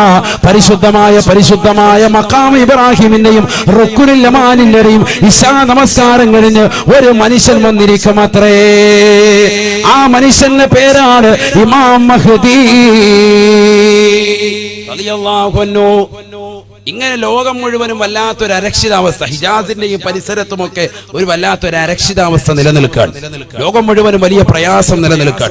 പരിശുദ്ധമായ മഖാം ഇബ്രാഹിമിന്റെയും റുക്നുൽ യമാനിന്റെയും ഇശാ നമസ്കാരം കഴിഞ്ഞ് ഒരു മനുഷ്യൻ വന്നിരിക്കും അത്രേ. ആ മനുഷ്യന്റെ പേരാണ് ഇമാം മഹ്ദി റളിയല്ലാഹു അൻഹു. ഇങ്ങനെ ലോകം മുഴുവനും വല്ലാത്തൊരു അരക്ഷിതാവസ്ഥ, ഹിജാസിന്റെയും പരിസരത്തുമൊക്കെ ഒരു വല്ലാത്തൊരു അരക്ഷിതാവസ്ഥ നിലനിൽക്കാൻ, ലോകം മുഴുവനും വലിയ പ്രയാസം നിലനിൽക്കാൻ.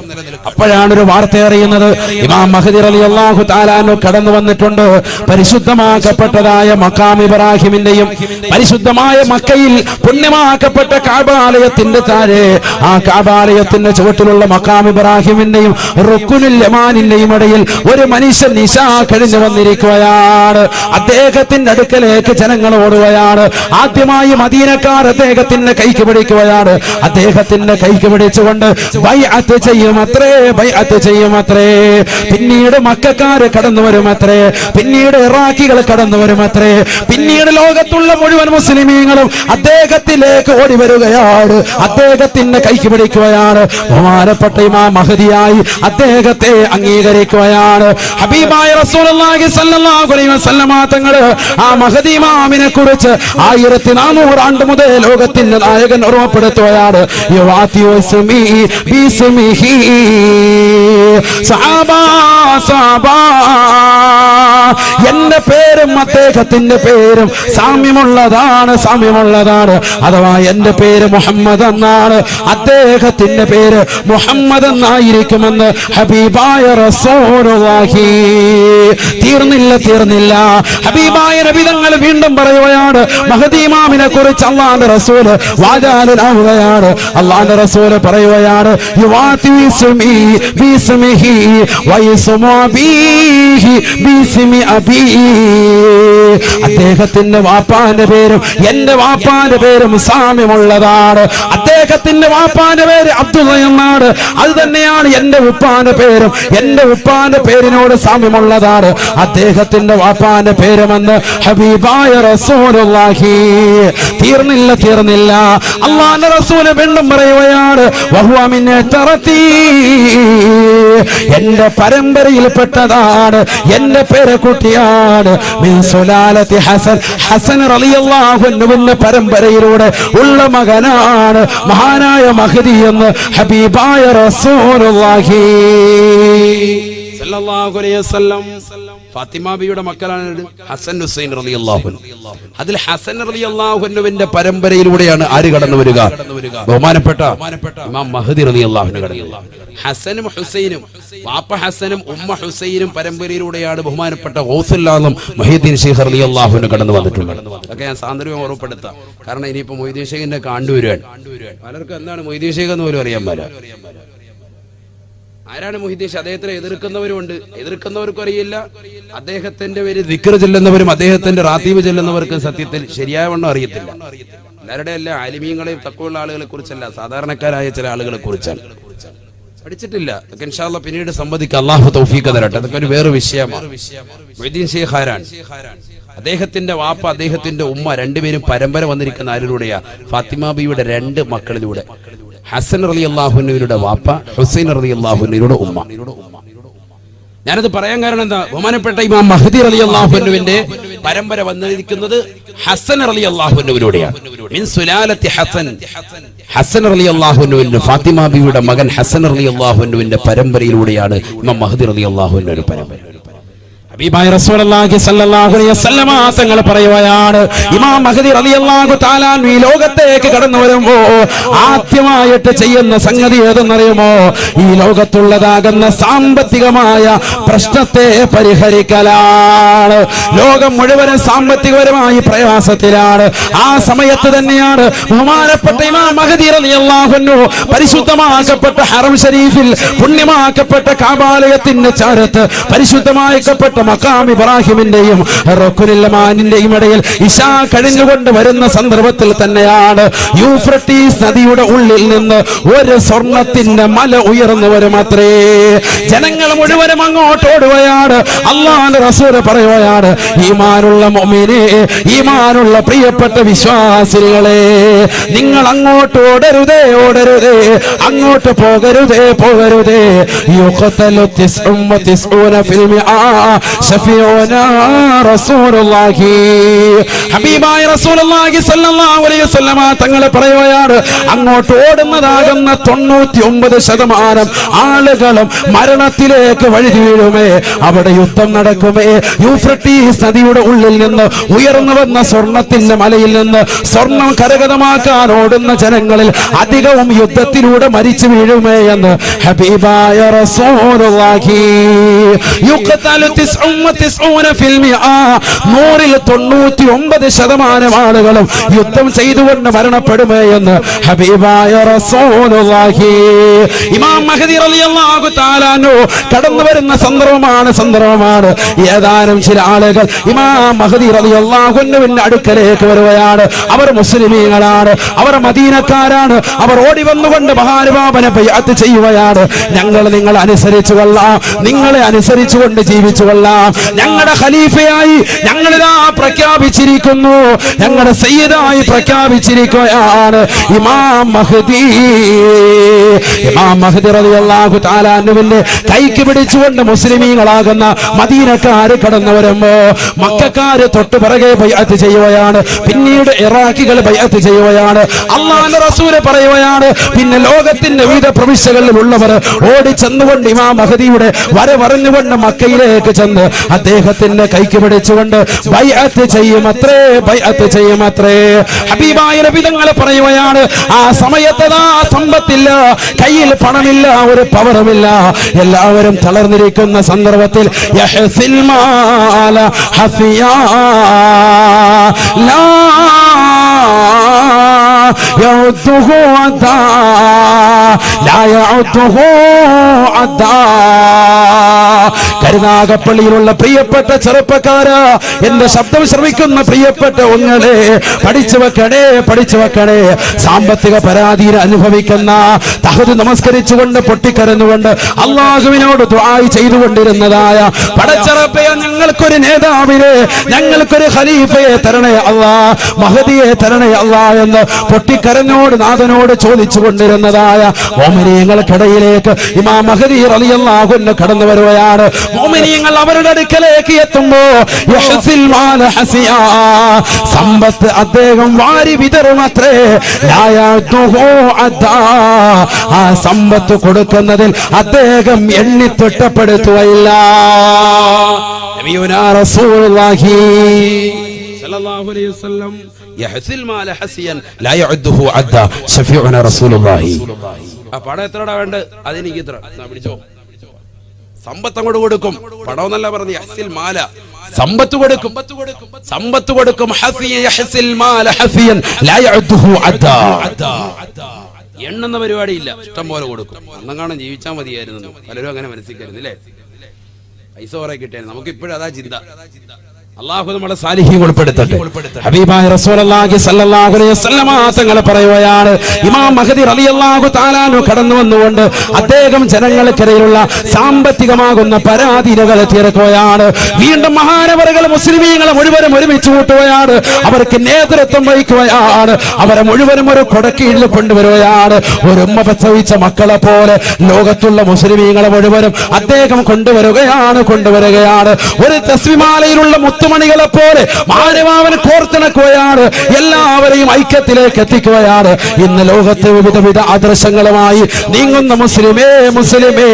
അപ്പോഴാണ് ഒരു വാർത്ത അറിയുന്നത്, ഇമാം മഹ്ദി റളിയല്ലാഹു തആല അൻഹു കടന്നു വന്നിട്ടുണ്ട്. പരിശുദ്ധമാക്കപ്പെട്ടതായ മഖാം ഇബ്രാഹിമിന്റെയും പരിശുദ്ധമായ മക്കയിൽ പുണ്യമാക്കപ്പെട്ട കഅബാലയത്തിന്റെ താഴെ, ആ കഅബാലയത്തിന്റെ ചുവട്ടിലുള്ള മഖാം ഇബ്രാഹിമിന്റെയും റുക്നുൽ യമാനിന്റെയും ഇടയിൽ ഒരു മനുഷ്യൻ നിശാ കഴിഞ്ഞു വന്നിരിക്കുകയാണ്. അദ്ദേഹത്തിന്റെ അടുക്കലേക്ക് ജനങ്ങൾ ഓടുകയാണ്. ആദ്യമായി മദീനക്കാർ അദ്ദേഹത്തിന്റെ കൈക്ക് പിടിക്കുകയാണ്. അദ്ദേഹത്തിന്റെ കൈക്ക് പിടിച്ചുകൊണ്ട് ബൈഅത്ത് ചെയ്യുമത്രേ. പിന്നീട് മക്കക്കാര് കടന്നു വരുമത്രേ. പിന്നീട് ഇറാഖികൾ കടന്നു വരുമത്രേ. പിന്നീട് ലോകത്തുള്ള മുഴുവൻ മുസ്ലിമീങ്ങളും അദ്ദേഹത്തിലേക്ക് ഓടി വരികയാണ്. അദ്ദേഹത്തിന്റെ കൈക്ക് പിടിക്കുകയാണ്. ബഹുമാനപ്പെട്ട ഇമാം മഹ്ദിയായി അദ്ദേഹത്തെ അംഗീകരിക്കുകയാണ്. ഹബീബായ റസൂലുള്ളാഹി സ്വല്ലല്ലാഹു അലൈഹി വസല്ലമ തങ്ങൾ ആ മഹ്ദി ഇമാമിനെ കുറിച്ച് 1400 ആണ്ട് മുതൽ ലോകത്തിന്റെ നായകൻ ഓർമ്മപ്പെടുത്തുകയാണ്. എന്റെ പേരും അദ്ദേഹത്തിന്റെ പേരും സാമ്യമുള്ളതാണ്. അഥവാ എന്റെ പേര് മുഹമ്മദ് എന്നാണ്, അദ്ദേഹത്തിന്റെ പേര് മുഹമ്മദ് എന്നായിരിക്കുമെന്ന് ഹബീബായ റസൂലുള്ളാഹി. തീർന്നില്ല. ഹബീബായ നബി തങ്ങൾ വീണ്ടും പറയുകയാണ്, മഹ്ദി ഇമാമിനെ കുറിച്ച് അല്ലാഹുവിന്റെ റസൂൽ വാചാലനാവുകയാണ്. അല്ലാഹുവിന്റെ റസൂൽ പറയുകയാണ്, അദ്ദേഹത്തിന്റെ വാപ്പാന്റെ പേരും എന്റെ വാപ്പാന്റെ പേരും സാമ്യമുള്ളതാണ്. അദ്ദേഹത്തിന്റെ വാപ്പാന്റെ പേര് അബ്ദുള്ള എന്നാണ്. അത് തന്നെയാണ് എന്റെ ഉപ്പാന്റെ പേരും. എന്റെ ഉപ്പാന്റെ പേരിനോട് സാമ്യമുള്ളതാണ് അദ്ദേഹത്തിന്റെ വാപ്പാന്റെ പേരുമെന്ന് ഹബീബായ റസൂലുള്ളാഹി. തീർന്നില്ല. അല്ലാഹുവിന്റെ റസൂൽ വീണ്ടും പറയുകയാണ്, വഹുവ മിൻ തറത്തി, എന്റെ പരമ്പരയിൽപ്പെട്ടതാണ്, എന്റെ പേരക്കുട്ടിയാണ്. മിൻ സുലാലത്തി ഹസൻ റളിയല്ലാഹു അൻഹുവിന്റെ പരമ്പരയിലൂടെ ഉള്ള മകനാണ് മഹാനായ മഹ്ദി എന്ന് ഹബീബായ റസൂലുള്ളാഹി സല്ലല്ലാഹു അലൈഹി വസല്ലം. ഫാത്തിമ ബിയുടെ മക്കളാണ് ഹസൻ ഹുസൈൻ റളിയല്ലാഹു അൻഹു. അതിൽ ഹസൻ റളിയല്ലാഹു അൻഹുവിന്റെ പരമ്പരയിലൂടെയാണ് ആര് കടന്നു വരിക? ബഹുമാനപ്പെട്ട ഇമാം മഹ്ദി റളിയല്ലാഹു അൻഹു കടന്നു. ഹസനും ഹുസൈനും, വാപ്പ ഹസനും ഉമ്മ ഹുസൈനും പരമ്പരയിലൂടെയാണ് ബഹുമാനപ്പെട്ട ഗൗസുൽ ആലം മുഹ്യിദ്ദീൻ ശൈഖ് റളിയല്ലാഹു അൻഹു കടന്നു വന്നിട്ടുള്ളത്. അതൊക്കെ ഞാൻ സാന്ദർഭ്യം ഓർമ്മപ്പെടുത്താം. കാരണം ഇനിയിപ്പോ മൊയ്തീൻ ശൈഖിന്റെ കണ്ടുവരുവാൻ പലർക്കും എന്താണ് മൊയ്തീൻ ശൈഖ് എന്ന് പോലും അറിയാൻ പറ്റില്ല. ആരാണ് മുഹ്യിദ്ദീൻ? അദ്ദേഹത്തിനെ എതിർക്കുന്നവരുണ്ട്, എതിർക്കുന്നവർക്കും അറിയില്ല. അദ്ദേഹത്തിന്റെ പേര് ദിക്ർ ചെല്ലുന്നവരും അദ്ദേഹത്തിന്റെ റാത്തീബ് ചെല്ലുന്നവർക്കും സത്യത്തിൽ ശരിയാവണ്ണം അറിയത്തില്ല. എല്ലാവരുടെ അല്ല, ആലിമീങ്ങളെയും തഖ്വയുള്ള ആളുകളെ കുറിച്ചല്ല, സാധാരണക്കാരായ ചില ആളുകളെ കുറിച്ചാണ്. പഠിച്ചിട്ടില്ല. അതൊക്കെ ഇൻഷാ അല്ലാഹ് പിന്നീട് സംവദിക്കാം. അല്ലാഹു തൗഫീഖ് തരട്ടെ. അതൊക്കെ ഒരു വേറെ വിഷയമാണ്. മുഹ്യിദ്ദീൻ ശൈഖ് ആരാണ്? അദ്ദേഹത്തിന്റെ വാപ്പ, അദ്ദേഹത്തിന്റെ ഉമ്മ രണ്ടുപേരും പരമ്പര വന്നിരിക്കുന്ന ആരിലൂടെയാ? ഫാത്തിമ ബിയുടെ 2 മക്കളിലൂടെ. ഹസൻ റളിയല്ലാഹു അൻഹുവിന്റെ വാപ്പ, ഹുസൈൻ റളിയല്ലാഹു അൻഹുവിന്റെ ഉമ്മ. ഞാനത് പറയാൻ കാരണം എന്താ? ബഹുമാനപ്പെട്ട ഇമാം മഹ്ദി റളിയല്ലാഹു അൻഹുവിന്റെ പരമ്പര വന്നിരിക്കുന്നത് ഹസൻ റളിയല്ലാഹു അൻഹുവിലൂടെയാണ്. മിൻ സുലാലത്തി ഹസൻ റളിയല്ലാഹു അൻഹുവിന്റെ ഫാത്തിമ ബിയുടെ മകൻ ഹസൻ റളിയല്ലാഹു അൻഹുവിന്റെ പരമ്പരയിലൂടെയാണ് ഇമാം മഹ്ദി റളിയല്ലാഹു അൻഹുവിന്റെ പരമ്പര. ഹബീബായ റസൂലുള്ളാഹി സ്വല്ലല്ലാഹു അലൈഹി വസല്ലമ തങ്ങൾ പറയുകയാണ്, ഇമാം മഹ്ദി റളിയല്ലാഹു തആല ഈ ലോകത്തേക്ക് കടന്നു വരുമ്പോ ആദ്യമായിട്ട് ചെയ്യുന്ന സംഗതി ഏതെന്നറിയുമോ? ഈ ലോകത്തുള്ളതാകുന്ന സാമ്പത്തികമായ പ്രശ്നത്തെ പരിഹരിക്കലാണ്. ലോകം മുഴുവനും സാമ്പത്തികപരമായി പ്രയാസത്തിലാണ്. ആ സമയത്ത് തന്നെയാണ് ബഹുമാനപ്പെട്ട ഇമാം മഹ്ദി റളിയല്ലാഹു അൻഹു പരിശുദ്ധമാക്കപ്പെട്ട ഹറം ഷരീഫിൽ, പുണ്യമാക്കപ്പെട്ട കഅബാലയത്തിന്റെ ചാരത്ത് പരിശുദ്ധമാക്കപ്പെട്ട മഖാം ഇബ്രാഹിമിന്റെയും റുക്നുൽ യമാനിന്റെയും ഇടയിൽ ഇശാ കഴിഞ്ഞുകൊണ്ട് വരുന്ന സന്ദർഭത്തിൽ തന്നെയാണ് യൂഫ്രട്ടീസ് നദിയുടെ ഉള്ളിൽ നിന്ന് ഒരു സ്വർണത്തിന്റെ മല ഉയർന്നു വരുമത്രേ. ജനങ്ങൾ മുഴുവനും അങ്ങോട്ട് ഓടുകയാണ്. അല്ലാഹുവിന്റെ റസൂൽ പറയുകയാണ്, ഈമാനുള്ള മുഅ്മിനേ, ഈമാനുള്ള പ്രിയപ്പെട്ട വിശ്വാസികളെ, നിങ്ങൾ അങ്ങോട്ട് ഓടരുതേ, ഓടരുതേ, അങ്ങോട്ട് പോകരുതേ, പോകരുതേ. യുഖതലു 99 ഫിൽ മിആ ശഫീഉനാ റസൂലുള്ളാഹി. ഹബീബായ റസൂലുള്ളാഹി സ്വല്ലല്ലാഹു അലൈഹി വസല്ലമ തങ്ങൾ പറയുകയാണ്, അങ്ങോട്ട് ഓടുന്നതാകുന്ന 99% ആളുകളും മരണത്തിലേക്ക് വഴുതി വീഴുമേ. അവിടെ യുദ്ധം നടക്കുമേ. യൂഫ്രട്ടീസ് നദിയുടെ ഉള്ളിൽ നിന്ന് ഉയർന്നു വന്ന സ്വർണത്തിന്റെ മലയിൽ നിന്ന് സ്വർണം കരഗതമാക്കാൻ ഓടുന്ന ജനങ്ങളിൽ അധികവും യുദ്ധത്തിലൂടെ മരിച്ചു വീഴുമേ എന്ന് ഹബീബായ റസൂലുള്ളാഹി. യുഖതലു 99 ഫിൽ മിആ, 99% ആളുകളും യുദ്ധം ചെയ്തുകൊണ്ട് മരണപ്പെടുമേ എന്ന് ഹബീബായ റസൂലുള്ളാഹി. ഇമാം മഹ്ദി റളിയല്ലാഹു തആല അൻഹു കടന്നു വരുന്ന സന്ദർഭമാണ്. ഏതാനും ചില ആളുകൾ ഇമാം മഹ്ദി റളിയല്ലാഹു അൻഹുവിന്റെ അടുക്കലേക്ക് വരുകയാണ്. അവർ മുസ്ലിമീങ്ങളാണ്, അവർ മദീനക്കാരാണ്. അവർ ഓടി വന്നുകൊണ്ട് മഹാനുഭാവനെ ബൈഅത്ത് ചെയ്യുകയാണ്. ഞങ്ങൾ നിങ്ങളെ അനുസരിച്ചു കൊള്ളാം, നിങ്ങളെ അനുസരിച്ചുകൊണ്ട് ജീവിച്ചു കൊള്ളാം. ഞങ്ങളുടെ ഖലീഫയായി ഞങ്ങളിതാ പ്രഖ്യാപിച്ചിരിക്കുന്നു, ഞങ്ങളുടെ സയ്യിദായി പ്രഖ്യാപിച്ചിരിക്കുകയാണ് ഇമാം മഹ്ദി. ഇമാം മഹ്ദി റളിയല്ലാഹു തആല അൻഹുവിന്റെ കൈക്ക് പിടിച്ചുകൊണ്ട് മുസ്ലിമീങ്ങളാകുന്ന മദീനക്കാര് കടന്നു വരുമ്പോ മക്കക്കാര് തൊട്ടു പിറകെ ബൈഅത്ത് ചെയ്യുകയാണ്. പിന്നീട് ഇറാഖികൾ ബൈഅത്ത് ചെയ്യുകയാണ്. അല്ലാഹുവിന്റെ റസൂൽ പറയുകയാണ്, പിന്നെ ലോകത്തിന്റെ വിവിധ പ്രവിശ്യകളിലുള്ളവർ ഓടി ചെന്നുകൊണ്ട് ഇമാം മഹ്ദിയുടെ വരവറിഞ്ഞുകൊണ്ട് മക്കയിലേക്ക് ചെന്ന് അദ്ദേഹത്തിന്റെ കൈക്ക് പിടിച്ചുകൊണ്ട് ബൈഅത്ത് ചെയ്യുമത്രേ, ബൈഅത്ത് ചെയ്യുമത്രേ. ഹബീബായ നബി തങ്ങൾ പറയുകയാണ്, ആ സമയത്ത് സമ്പത്തില്ല, കയ്യിൽ പണമില്ല, ഒരു പവറുമില്ല, എല്ലാവരും തളർന്നിരിക്കുന്ന സന്ദർഭത്തിൽ യഹ്സിൽ മാല ഹഫിയാ ലാ യഉദ്ദുഹു അദാ ലാ യഉദ്ദുഹു അദാ. കരുനാഗപ്പള്ളിയിലുള്ള പ്രിയപ്പെട്ട ചെറുപ്പക്കാരാ, എന്റെ ശബ്ദം ശ്രവിക്കുന്ന പ്രിയപ്പെട്ട ഒങ്ങളെ, പഠിച്ചു വെക്കണേ, പഠിച്ചു വെക്കണേ. സാമ്പത്തിക പരാധീന അനുഭവിക്കുന്ന, തഹദ് നമസ്കരിച്ചുകൊണ്ട് പൊട്ടിക്കരഞ്ഞുകൊണ്ട് അള്ളാഹുവിനോട് ദുആ ചെയ്തുകൊണ്ടിരുന്നതായ പടച്ചറപ്പേ, ഞങ്ങൾക്കൊരു നേതാവിനെ, ഞങ്ങൾക്കൊരു ഖലീഫയെ തരണേ അല്ലാ, മഹദിയെ തരണേ അല്ലാ എന്ന് പൊട്ടിക്കരഞ്ഞോട് നാഥനോട് ചോദിച്ചു കൊണ്ടിരുന്നതായ മോമിനീങ്ങൾക്കിടയിലേക്ക് ഇമാം മഹദി റളിയല്ലാഹു അൻഹു കടന്നു വരുകയാണ്. മോമിനീങ്ങൾ അവരുടെ അടുക്കലേക്ക് എത്തുമ്പോ യഹ്സിൽ മാല ഹസിയാ, സമ്പത്ത് അദ്ദേഹം വാരി വിതറുമത്രേ. ലാ യഅ്ദുഹു അദാ, ആ സമ്പത്ത് കൊടുക്കുന്നതിൽ അദ്ദേഹം എണ്ണി തിട്ടപ്പെടുത്തുകയില്ല. നബിയുനാ റസൂലുള്ളാഹി സ്വല്ലല്ലാഹു അലൈഹി വസല്ലം യഹ്സിൽ മാല ഹസിയൻ ലാ യഅദ്ദുഹു അദാ ശഫീഉനാ റസൂലുള്ളാഹി. ആ പണം എത്രടാ വേണ്ട, അതെനിക്ക് ഇത്ര പിടിച്ചോ. സമ്പത്ത് അങ്ങോട്ട് കൊടുക്കും, പണമെന്നല്ല പറഞ്ഞു, യഹ്സിൽ മാല, സമ്പത്ത് കൊടുക്കും, സമ്പത്ത് കൊടുക്കും. യഹ്സിൽ മാല ഹസിയൻ ലാ യഅദ്ദുഹു അദാ, എണ്ണുന്ന പരിപാടിയില്ല, ഇഷ്ടം പോലെ കൊടുക്കും. അന്നങ്ങാണം ജീവിച്ചാൽ മതിയായിരുന്നു, പലരും അങ്ങനെ മനസ്സിലായിരുന്നില്ലേ, പൈസ കുറെ കിട്ടിയായിരുന്നു. നമുക്ക് ഇപ്പോഴും അതാ ചിന്ത. അല്ലാഹു നമ്മളെ സാലിഹീൻ ഉൾപ്പെടുത്തട്ടെ. ഹബീബായ റസൂലുള്ളാഹി സ്വല്ലല്ലാഹു അലൈഹി വസല്ലമ തങ്ങൾ പറയുകയാണ്, ഇമാം മഹ്ദി റളിയല്ലാഹു തആല അൻഹു കടന്നു വന്നുകൊണ്ട് അദ്ദേഹം ജനങ്ങൾക്കിടയിലുള്ള സാമ്പത്തികമാകുന്ന പരാധീനതകൾ തീർക്കുകയാണ്. വീണ്ടും മഹാനവറുകൾ മുസ്ലിമീങ്ങളെ മുഴുവനും ഒരുമിച്ച് കൂട്ടുകയാണ്, അവർക്ക് നേതൃത്വം വഹിക്കുകയാണ്, അവരെ മുഴുവനും ഒരു കൊടക്കീഴിൽ കൊണ്ടുവരികയാണ്. ഒരു ഉമ്മ പ്രസവിച്ച മക്കളെ പോലെ ലോകത്തുള്ള മുസ്ലിമീങ്ങളെ മുഴുവനും അദ്ദേഹം കൊണ്ടുവരികയാണ്. ഒരു തസ്ബീമാലയിലുള്ള മുത്തുമണികളെ പോലെ മാനവാവൻ കോർത്തിണക്കുകയാണ്, എല്ലാവരെയും ഐക്യത്തിലേക്ക് എത്തിക്കുകയാണ്. ഇന്ന് ലോകത്തെ വിവിധ ആദർശങ്ങളുമായി നീങ്ങുന്ന മുസ്ലിമേ,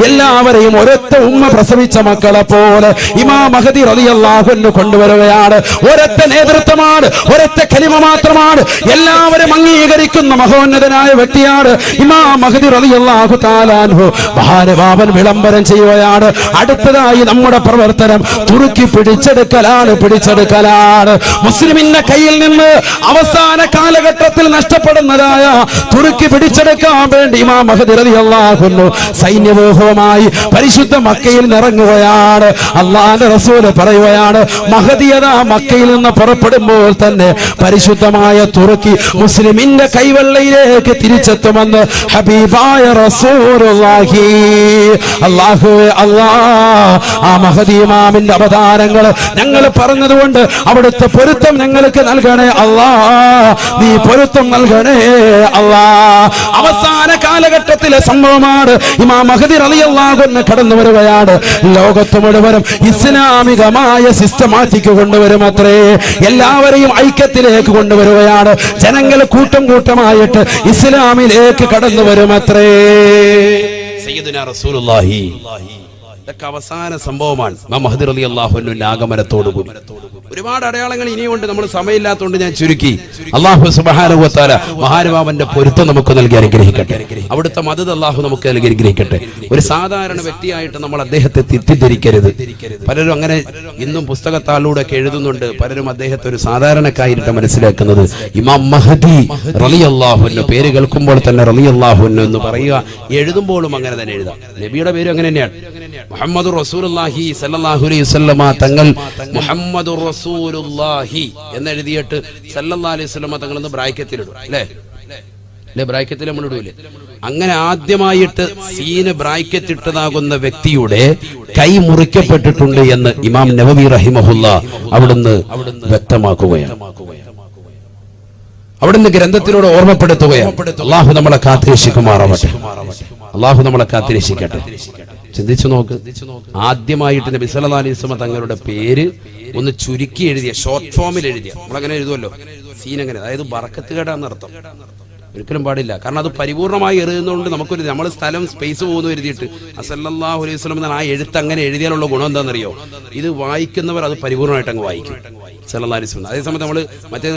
എല്ലാവരെയും ഒരൊറ്റ ഉമ്മ പ്രസവിച്ച മക്കളെ പോലെ ഇമാം മഹ്ദി റളിയല്ലാഹു അൻഹു കൊണ്ടുവരികയാണ്. ഒരൊറ്റ നേതൃത്വമാണ്, ഒരൊറ്റ കലിമ മാത്രമാണ്, എല്ലാവരും അംഗീകരിക്കുന്ന മഹോന്നതനായ വ്യക്തിയാണ് ഇമാം മഹ്ദി റളിയല്ലാഹു തആല അൻഹു. മഹാനുഭാവൻ വിളംബരം ചെയ്യുകയാണ്, അടുത്തതായി നമ്മുടെ പ്രവർത്തനം തുർക്കി പിടിച്ചെടുക്കൽ പിടിച്ചെടുക്കലാണ്. മുസ്ലിമിന്റെ കയ്യിൽ നിന്ന് അവസാന കാലഘട്ടത്തിൽ നഷ്ടപ്പെടുന്നതായ തുർക്കി പിടിച്ചെടുക്കാൻ വേണ്ടി ഇമാം മഹ്ദി റളിയല്ലാഹു അൻഹു സൈന്യവ്യൂഹവുമായി പരിശുദ്ധ മക്കയിൽ ഇറങ്ങുകയാണ്. അല്ലാഹുവിന്റെ റസൂൽ പറയുകയാണ്, മഹ്ദിയത മക്കയിൽ നിന്ന് പുറപ്പെടുമ്പോൾ തന്നെ പരിശുദ്ധമായ തുർക്കി മുസ്ലിമിന്റെ കൈവെള്ളയിലേക്ക് തിരിച്ചെത്തുമെന്ന് ഹബീബായ റസൂലുള്ളാഹി. അല്ലാഹുവേ അല്ലാഹ്, ആ മഹ്ദി ഇമാമിന്റെ അവതാരങ്ങൾ ഞങ്ങൾ പറഞ്ഞതുകൊണ്ട് അവിടുത്തെ പൊരുത്തം ഞങ്ങൾക്ക് നൽകണേ അല്ലാഹ്, നീ പൊരുത്തം നൽകണേ അല്ലാഹ്. അവസാന കാലഘട്ടത്തിലെ സംഭവമാണ്. ഇമാം മഹ്ദി റളിയല്ലാഹു അൻഹു കടന്നു വരികയാണ്. ലോകത്ത് മുഴുവനും ഇസ്ലാമികമായ സിസ്റ്റമാറ്റിക് കൊണ്ടുവരും അത്രേ. എല്ലാവരെയും ഐക്യത്തിലേക്ക് കൊണ്ടുവരികയാണ്. ജനങ്ങൾ കൂട്ടം കൂട്ടമായിട്ട് ഇസ്ലാമിലേക്ക് കടന്നു വരും അത്രേ. സയ്യിദുനാ റസൂലുള്ളാഹി. ഇതൊക്കെ അവസാന സംഭവമാണ്. ഇമാം മഹ്ദി റളിയല്ലാഹു അൻഹുവിന്റെ ആഗമനത്തോടുകൂടി ഒരുപാട് അടയാളങ്ങൾ ഇനിയുണ്ട്. നമ്മൾ സമയമില്ലാത്തതുകൊണ്ട് ഞാൻ ചുരുക്കി. അല്ലാഹു സുബ്ഹാനഹു വ തആല മഹാനുഭാവന്റെ പൊരുത്തം നമുക്ക് നൽകി അനുഗ്രഹിക്കട്ടെ. അവിടുത്തെ മദദ് അല്ലാഹു നമുക്ക് നൽകി അനുഗ്രഹിക്കട്ടെ. ഒരു സാധാരണ വ്യക്തിയായിട്ട് നമ്മൾ അദ്ദേഹത്തെ തെറ്റിദ്ധരിക്കരുത്. പലരും അങ്ങനെ ഇന്നും പുസ്തകത്താളിലൂടെ ഒക്കെ എഴുതുന്നുണ്ട്. പലരും അദ്ദേഹത്തെ ഒരു സാധാരണക്കാരായിട്ട് മനസ്സിലാക്കുന്നത്. ഇമാം മഹ്ദി റളിയല്ലാഹു അൻഹു പേര് കേൾക്കുമ്പോൾ തന്നെ റളിയല്ലാഹു അൻഹു എന്ന് പറയുക, എഴുതുമ്പോഴും അങ്ങനെ തന്നെ എഴുതാം. നബിയുടെ പേര് അങ്ങനെ തന്നെയാണ്. മുഹമ്മദുർ റസൂലുള്ളാഹി സ്വല്ലല്ലാഹു അലൈഹി വസല്ലമ തങ്ങൾ മുഹമ്മദുർ റസൂലുള്ളാഹി എന്ന് എഴുതിയിട്ട് സല്ലല്ലാഹു അലൈഹി വസല്ലമ തങ്ങൾ എന്ന് ബ്രാക്കറ്റിലിടും. അല്ലേ? ബ്രാക്കറ്റിൽ നമ്മൾ ഇടൂലേ? അങ്ങനെ ആദ്യമായിട്ട് സീന് ബ്രാക്കറ്റ് ഇട്ടതാകുന്ന വ്യക്തിയുടെ കൈ മുറിക്കപ്പെട്ടിട്ടുണ്ട് എന്ന് ഇമാം നവവി റഹിമഹുല്ലാ അവിടുന്ന് വ്യക്തമാക്കുകയാണ്. അവിടുന്ന് ഗ്രന്ഥത്തിലൂടെ ഓർമ്മപ്പെടുത്തുകയാണ്. അല്ലാഹു നമ്മളെ കാത്തിരക്ഷിക്കുമാറാവട്ടെ. അല്ലാഹു നമ്മളെ കാത്തിരക്ഷിക്കട്ടെ. ചിന്തിച്ചു നോക്ക്, ആദ്യമായിട്ട് നബി സല്ലല്ലാഹു അലൈഹി വസല്ലം തങ്ങളുടെ പേര് ഒന്ന് ചുരുക്കി എഴുതിയ, ഷോർട്ട് ഫോമിൽ എഴുതിയ, നമ്മളങ്ങനെ എഴുതുമല്ലോ സീൻ, അങ്ങനെ, അതായത് ബറക്കത്ത് കേടാന്ന് അർത്ഥം. ഒരിക്കലും പാടില്ല. കാരണം അത് പരിപൂർണമായി എഴുതുന്നതുകൊണ്ട് നമുക്കൊരു, നമ്മൾ സ്ഥലം സ്പേസ് പോകുന്നു എഴുതിയിട്ട് സല്ലല്ലാഹു അലൈഹി വസല്ലം എന്ന ആ എഴുത്ത് അങ്ങനെ എഴുതിയാലുള്ള ഗുണം എന്താണെന്നറിയോ? ഇത് വായിക്കുന്നവർ അത് പരിപൂർണമായിട്ട് അങ്ങ് വായിക്കും. സല്ലല്ലാഹു അലൈഹി വസല്ലം. അതേസമയത്ത് നമ്മൾ മറ്റേ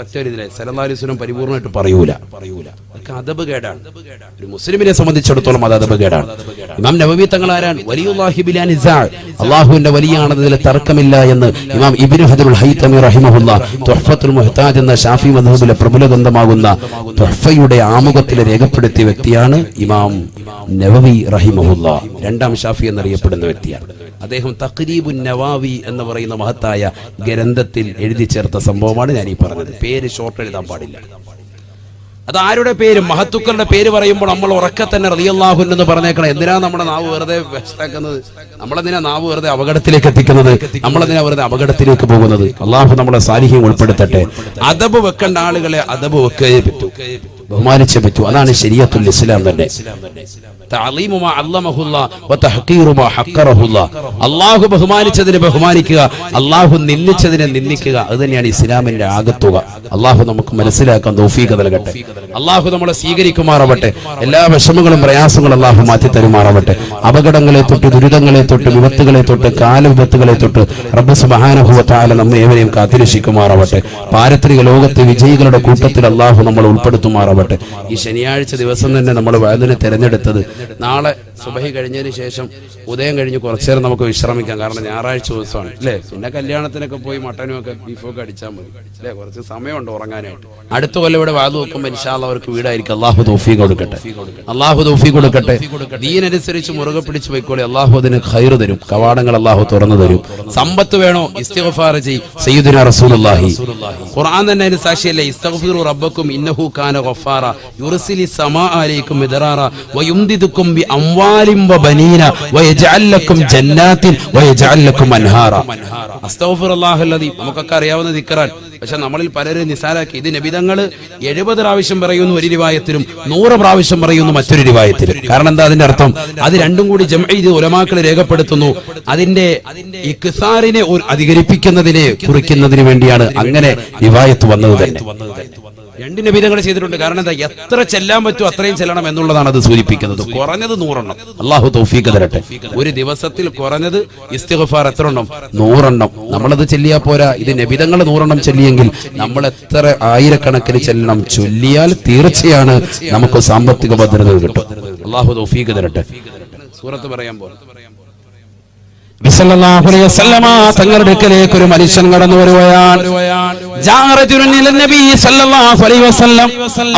ഒറ്റ രീതിയിലെ സല്ലല്ലാഹു അലൈഹി വസല്ലം പരിപൂർണമായിട്ട് പറയൂല. അതൊക്കെ അദബ് കേടാണ്. ഒരു മുസ്ലിമിനെ സംബന്ധിച്ചിടത്തോളം അത് അദബ് കേടാണ്. ഇമാം നവവി തങ്ങൾ ആരാണ്? വലിയുല്ലാഹി ബിലാ നിസാ, അല്ലാഹുവിന്റെ വലിയാണതിൽ തർക്കമില്ല എന്ന് ഇമാം ഇബ്നു ഹജറുൽ ഹൈതമി റഹിമഹുല്ലാഹ് തുഹ്ഫത്തുൽ മുഹ്താജ് എന്ന ഷാഫി മദ്ഹബിലെ പ്രബല ഗ്രന്ഥമാകുന്ന തുഹ്ഫയുടെ ആമുഖത്തിൽ രേഖപ്പെടുത്തിയ വ്യക്തിയാണ് ഇമാം നവവി റഹിമഹുല്ലാഹ്. രണ്ടാം ഷാഫി എന്നറിയപ്പെടുന്ന വ്യക്തിയാണ് അദ്ദേഹം. തഖ്രീബുൻ നവാവി എന്ന് പറയുന്ന മഹത്തായ ഗ്രന്ഥത്തിൽ എഴുതി ചേർത്ത സംഭവമാണ് ഞാൻ ഈ പറഞ്ഞത്. പേര് ഷോർട്ട് എഴുതാൻ പാടില്ല. അത് ആരുടെ പേര്, മഹത്തുക്കളുടെ പേര് പറയുമ്പോൾ നമ്മൾ ഉറക്കെ തന്നെ റളിയല്ലാഹു അൻഹു എന്ന് പറഞ്ഞേക്കണം. എന്തിനാ നമ്മുടെ നാവ് വെറുതെ വ്യസ്താക്കുന്നത്? നമ്മളെന്തിനാ നാവ് വെറുതെ അപകടത്തിലേക്ക് എത്തിക്കുന്നത്? നമ്മളെന്തിനാ വെറുതെ അപകടത്തിലേക്ക് പോകുന്നത്? അല്ലാഹു നമ്മളെ സാലിഹ്യം ഉൾപ്പെടുത്തട്ടെ. അദബ് വെക്കേണ്ട ആളുകളെ അദബ് വെക്കേ പറ്റൂ, ബഹുമാനിച്ചേ പറ്റൂ. അതാണ് ശരീഅത്തുൽ ഇസ്ലാം തന്നെ. അല്ലാഹു ബഹുമാനിച്ചതിനെ ബഹുമാനിക്കുക, അല്ലാഹു നിന്ദിച്ചതിനെ നിന്ദിക്കുക. അത് തന്നെയാണ് ഇസ്ലാമിന്റെ ആകത്തുക. അല്ലാഹു നമുക്ക് മനസ്സിലാക്കാൻ തൗഫീഖ് നൽകട്ടെ. അല്ലാഹു നമ്മളെ സ്വീകരിക്കുമാറാവട്ടെ. എല്ലാ വിഷമങ്ങളും പ്രയാസങ്ങളും അല്ലാഹു മാറ്റി തരുമാറാവട്ടെ. അപകടങ്ങളെ തൊട്ട്, ദുരിതങ്ങളെ തൊട്ട്, വിപത്തുകളെ തൊട്ട്, കാലവിപത്തുകളെ തൊട്ട് റബ്ബ് സുബ്ഹാനഹു വ തആല നമ്മെ ഏവരെയും കാത്തിരക്ഷിക്കുമാറാവട്ടെ. പാരത്രിക ലോകത്തെ വിജയികളുടെ കൂട്ടത്തിൽ അല്ലാഹു നമ്മൾ ഉൾപ്പെടുത്തുമാറാവട്ടെ. ഈ ശനിയാഴ്ച ദിവസം തന്നെ നമ്മൾ വഅദിനെ തെരഞ്ഞെടുത്തത്, നാളെ സുബഹി കഴിഞ്ഞതിന് ശേഷം ഉദയം കഴിഞ്ഞ് കുറച്ചു നേരം നമുക്ക് വിശ്രമിക്കാം. കാരണം ഞായറാഴ്ച ദിവസമാണ് അല്ലേ? പിന്നെ കല്യാണത്തിനൊക്കെ പോയി മട്ടനും ഒക്കെ ബീഫൊക്കെ അടിച്ചാൽ മതി അല്ലേ? കുറച്ച് സമയമുണ്ട് ഉറങ്ങാനായിട്ട്. അടുത്ത കൊല്ലം ഇവിടെ വാത് വെക്കുമ്പോൾ ഇൻഷാ അല്ലാഹ് അവർക്ക് വീടായിരിക്കും. അല്ലാഹു തൗഫീഖ് കൊടുക്കട്ടെ. അല്ലാഹു തൗഫീഖ് കൊടുക്കട്ടെ. ദീനനുസരിച്ച് മുറുകെ പിടിച്ചു പോയിക്കോളെ. അല്ലാഹു അതിന് ഖൈർ തരും. കവാടങ്ങൾ അല്ലാഹു തുറന്നു തരും. സമ്പത്ത് വേണോ? ഇസ്തിഗ്ഫാർ ചെയ്യ്. സയ്യിദുനാ റസൂലുള്ളാഹി ഖുർആൻ തന്നെ അതിന് സാക്ഷിയല്ലേ? ഇസ്തഗ്ഫിറു റബ്ബക്കും ഇന്നഹു കാന ഗഫാറ യുർസിലി സമാഅ അലൈക്കും മിദ്റാറ വയുംദിദുക്കും ബി അംവാലിൻ വബനീന വയജഅൽ ലക്കും ജന്നാത്തിൻ വയജഅൽ ലക്കും അൻഹാറ. അസ്തഗ്ഫിറുല്ലാഹൽ അദീം നമുക്കൊക്കെ അറിയാവുന്ന ദിക്റാൻ. പക്ഷെ നമ്മളിൽ പലരും നിസാരാക്കി. ഇത് നബി തങ്ങൾ 70 പ്രാവശ്യം പറയുന്നു ഒരു റിവായത്തിലും, 100 പ്രാവശ്യം പറയുന്നു മറ്റൊരു റിവായത്തിലും. കാരണം എന്താ അതിന്റെ അർത്ഥം? അത് രണ്ടും കൂടി ജംഅ് ചെയ്ത് ഉലമാക്കൾ രേഖപ്പെടുത്തുന്നു. അതിന്റെ ഇക്സാറിനെ അധികരിപ്പിക്കുന്നതിനെ കുറിക്കുന്നതിന് വേണ്ടിയാണ് അങ്ങനെ റിവായത്ത് വന്നത് തന്നെ. രണ്ട് നബിതങ്ങൾ ചെയ്തിട്ടുണ്ട്. കാരണം എന്താ? എത്ര ചെല്ലാൻ പറ്റുമോ അത്രയും ചെല്ലണം എന്നുള്ളതാണ് അത് സൂചിപ്പിക്കുന്നത്. കുറഞ്ഞത് 100 എണ്ണം. അല്ലാഹു തൗഫീഖ് തരട്ടെ. ഒരു ദിവസത്തിൽ കുറഞ്ഞത് ഇസ്തിഗ്ഫാർ എത്ര എണ്ണം? 100 എണ്ണം. നമ്മളത് ചെല്ലിയാൽ പോരാ. ഇത് നബിതങ്ങൾ 100 എണ്ണം ചെല്ലിയെങ്കിൽ നമ്മൾ എത്ര ആയിരക്കണക്കിന് ചെല്ലണം? ചൊല്ലിയാൽ തീർച്ചയാണ് നമുക്ക് സാമ്പത്തിക ഭദ്രത കിട്ടും. അല്ലാഹു തൗഫീഖ് തരട്ടെ. സൂറത്ത് പറയാൻ പോലെ സല്ലല്ലാഹു അലൈഹി വസല്ലമ തങ്ങളുടെ അടുക്കലേക്ക് ഒരു മനുഷ്യൻ കടന്നു വരുകയാണ്.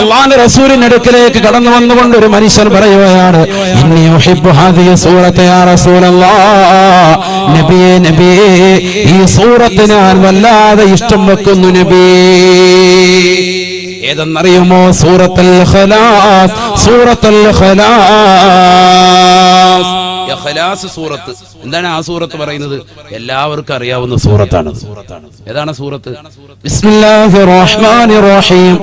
അല്ലാഹുവിന്റെ റസൂലിന്റെ അടുക്കലേക്ക് കടന്നു വന്നുകൊണ്ട് ഒരു മനുഷ്യൻ പറയുകയാണ്, ഇന്നി ഉഹിബ്ബു ഹാദിഹി സൂറത യാ റസൂലല്ലാഹ്. നബിയേ നബിയേ, ഈ സൂറത്ത് ഞാൻ വല്ലാതെ ഇഷ്ടം വെക്കുന്നു നബിയേ. ഏതെന്നറിയുമോ? സൂറത്തുൽ ഖലാസ്. സൂറത്തുൽ ഖലാസ്, ഖലാസ് സൂറത്ത്. എന്താണ് ആ സൂറത്ത് പറയുന്നത്? എല്ലാവർക്കും അറിയാവുന്ന സൂറത്താണ്. ഏതാണ് സൂറത്ത്? ബിസ്മില്ലാഹിർ റഹ്മാനിർ റഹീം.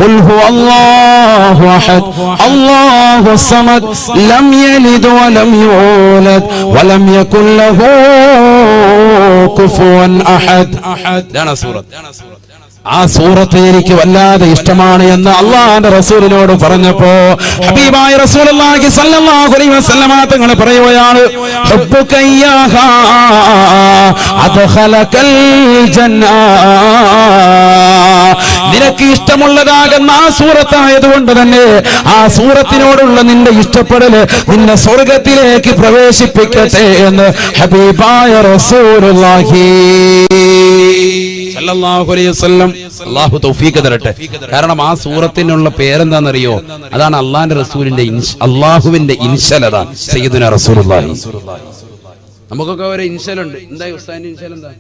ഖുൽ ഹുവല്ലാഹു അഹദ് അല്ലാഹുസ് സമദ് ലം യലിദ് വലം യൂലദ് വലം യകുൽ ലഹു കുഫുവൻ അഹദ്. ഇതാണ് സൂറത്ത്. ആ സൂറത്ത് എനിക്ക് വല്ലാതെ ഇഷ്ടമാണ് എന്ന് അള്ളാഹുവിന്റെ റസൂലിനോട് പറഞ്ഞപ്പോ ഹബീബായ റസൂലുള്ളാഹി സ്വല്ലല്ലാഹു അലൈഹി വസല്ലമ തങ്ങൾ പറയുകയാണ്, ഹബ്ബുക ഇയ്യാഹാ അദ്ഖലകൽ ജന്ന. നിനക്ക് ഇഷ്ടമുള്ളതാകുന്ന ആ സൂറത്തായതുകൊണ്ട് തന്നെ ആ സൂറത്തിനോടുള്ള നിന്റെ ഇഷ്ടപ്പെടൽ നിന്നെ സ്വർഗത്തിലേക്ക് പ്രവേശിപ്പിക്കട്ടെ എന്ന് ഹബീബായ റസൂലുള്ളാഹി സല്ലല്ലാഹു അലൈഹി വസല്ലം. അല്ലാഹു തൗഫീഖ് തരട്ടെ. കാരണം ആ സൂറത്തിനുള്ള പേരെന്താണെന്നറിയോ? അതാണ് അള്ളാന്റെ റസൂലിന്റെ അള്ളാഹുവിന്റെ ഇൻഷൽ. അതാണ് സയ്യിദുനാ റസൂലുള്ളാഹി. നമുക്കൊക്കെ ഒരു ഇൻഷലുണ്ട്. എന്താ ഉസ്താദിന്റെ ഇൻഷൽ? എന്താ?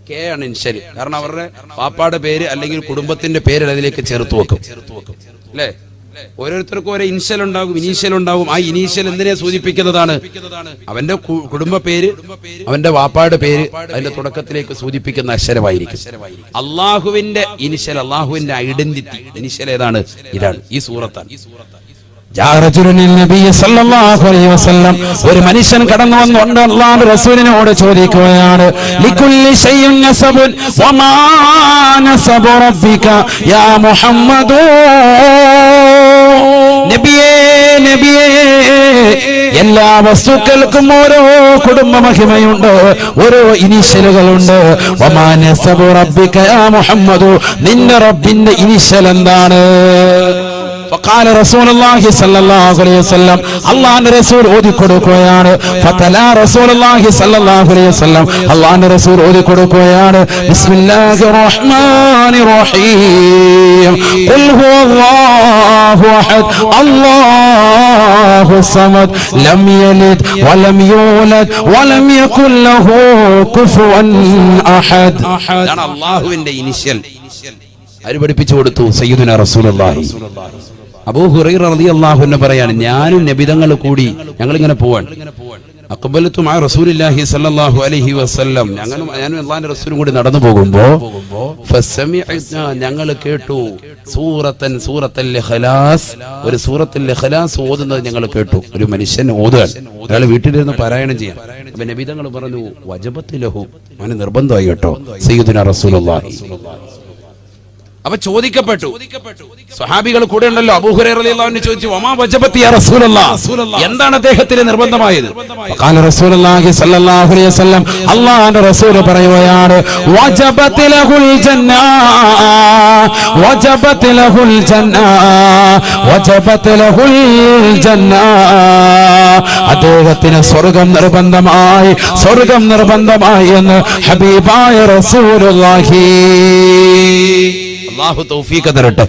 കെ ആണ് ഇൻഷൽ. കാരണം അവരുടെ പാപ്പാടെ പേര് അല്ലെങ്കിൽ കുടുംബത്തിന്റെ പേര് അതിലേക്ക് ചേർത്ത് വെക്കും, അല്ലേ? ഓരോരുത്തർക്കും ഓരോ ഇനിഷ്യൽ ഉണ്ടാകും, ഇനീഷ്യൽ ഉണ്ടാകും. ആ ഇനീഷ്യൽ എന്തിനെ സൂചിപ്പിക്കുന്നതാണ്? അവന്റെ കുടുംബ പേര്, അവന്റെ വാപ്പായുടെ പേര് അതിന്റെ തുടക്കത്തിലേക്ക് സൂചിപ്പിക്കുന്ന അക്ഷരമായിരിക്കും. അള്ളാഹുവിന്റെ ഇനിഷ്യൽ, അള്ളാഹുവിന്റെ ഐഡന്റിറ്റി ഇനിഷ്യൽ ഏതാണ്? ഇതാണ്, ഈ സൂറത്താണ്. ഒരു മനുഷ്യൻ കടന്നു വന്നുകൊണ്ട് അല്ലാഹുവിന്റെ റസൂലിനോട് ചോദിക്കുകയാണ്, ലികുല്ലി ശൈഇൻ നസബുൻ വമാ നസബു റബ്ബിക യാ മുഹമ്മദ്. നബിയേ നബിയേ, എല്ലാ വസ്തുക്കൾക്കും ഓരോ കുടുംബ മഹിമയുണ്ട്, ഓരോ ഇനിഷ്യലുകളുണ്ട്. വമാ നസബു റബ്ബിക യാ മുഹമ്മദ്, നിന്റെ റബ്ബിന്റെ ഇനിഷ്യൽ എന്താണ്? فقال رسول الله صلى الله عليه وسلم, അല്ലാഹുവിന്റെ റസൂൽ ഓതി കൊടുക്കുകയാണ്. ഫതലാ റസൂൽ സല്ലല്ലാഹു അലൈഹി വസല്ലം, അല്ലാഹുവിന്റെ റസൂൽ ഓതി കൊടുക്കുകയാണ്, ബിസ്മില്ലാഹിർ റഹ്മാനിർ റഹീം. ഖുൽ ഹുവല്ലാഹു അഹദ് അല്ലാഹുസ് സമദ് ലം യലിദ് വലം യൂലദ് വലം യകുൽ ലഹു കുഫുവൻ അഹദ്. ഇതാണ് അല്ലാഹുവിന്റെ ഇനിഷ്യൽ. ആര് പഠിപ്പിച്ചു കൊടുത്തു? സയ്യിദുനാ റസൂലുള്ളാഹി. അബൂ ഹുറൈറ റളിയല്ലാഹു അൻഹു പറയാണ്, ഞാനും നബിതങ്ങൾ കൂടി ഞങ്ങളിങ്ങനെ പോവാൻ. അഖബലതു മഅ റസൂലില്ലാഹി സ്വല്ലല്ലാഹു അലൈഹി വസല്ലം, ഞാനും അല്ലാഹുവിന്റെ റസൂലും കൂടി നടന്നു പോകുമ്പോ ഫസമിഅനാ, ഞങ്ങൾ കേട്ടു, സൂറത്തുൽ ഇഖ്ലാസ്, ഒരു സൂറത്തുൽ ഇഖ്ലാസ് ഓതുന്നത് ഞങ്ങൾ കേട്ടു. ഒരു മനുഷ്യൻ ഓതുകയാണ്, ഒരാൾ വീട്ടിലിരുന്ന് പാരായണം ചെയ്യാൻ. അപ്പൊ നബിതങ്ങൾ പറഞ്ഞു, വജബത്ത് ലഹു, അവന് നിർബന്ധമായി കേട്ടോ സയ്യിദുനാ റസൂലുള്ളാഹി. അപ്പൊ ചോദിക്കപ്പെട്ടു, സ്വഹാബികൾ കൂടെ ഉണ്ടല്ലോ. അബൂ ഹുറൈറ റളിയല്ലാഹു അൻഹു ചോദിച്ചു, വമാ വജബത്ത് യാ റസൂലല്ലാഹ്, എന്താണ് അദ്ദേഹത്തിന് നിർബന്ധമായത്? ഖാല റസൂലുള്ളാഹി സ്വല്ലല്ലാഹു അലൈഹി വസല്ലം, അല്ലാഹുവിന്റെ റസൂൽ പറയുകയാണ്, വജബത്ത് ലഹുൽ ജന്ന, വജബത്ത് ലഹുൽ ജന്ന, വജബത്ത് ലഹുൽ ജന്ന. അദ്ദേഹത്തിന് സ്വർഗ്ഗം നിർബന്ധമായി, സ്വർഗ്ഗം നിർബന്ധമായി എന്ന് ഹബീബായ റസൂലുള്ളാഹി. അല്ലാഹു തൗഫീഖ് തരട്ടെ.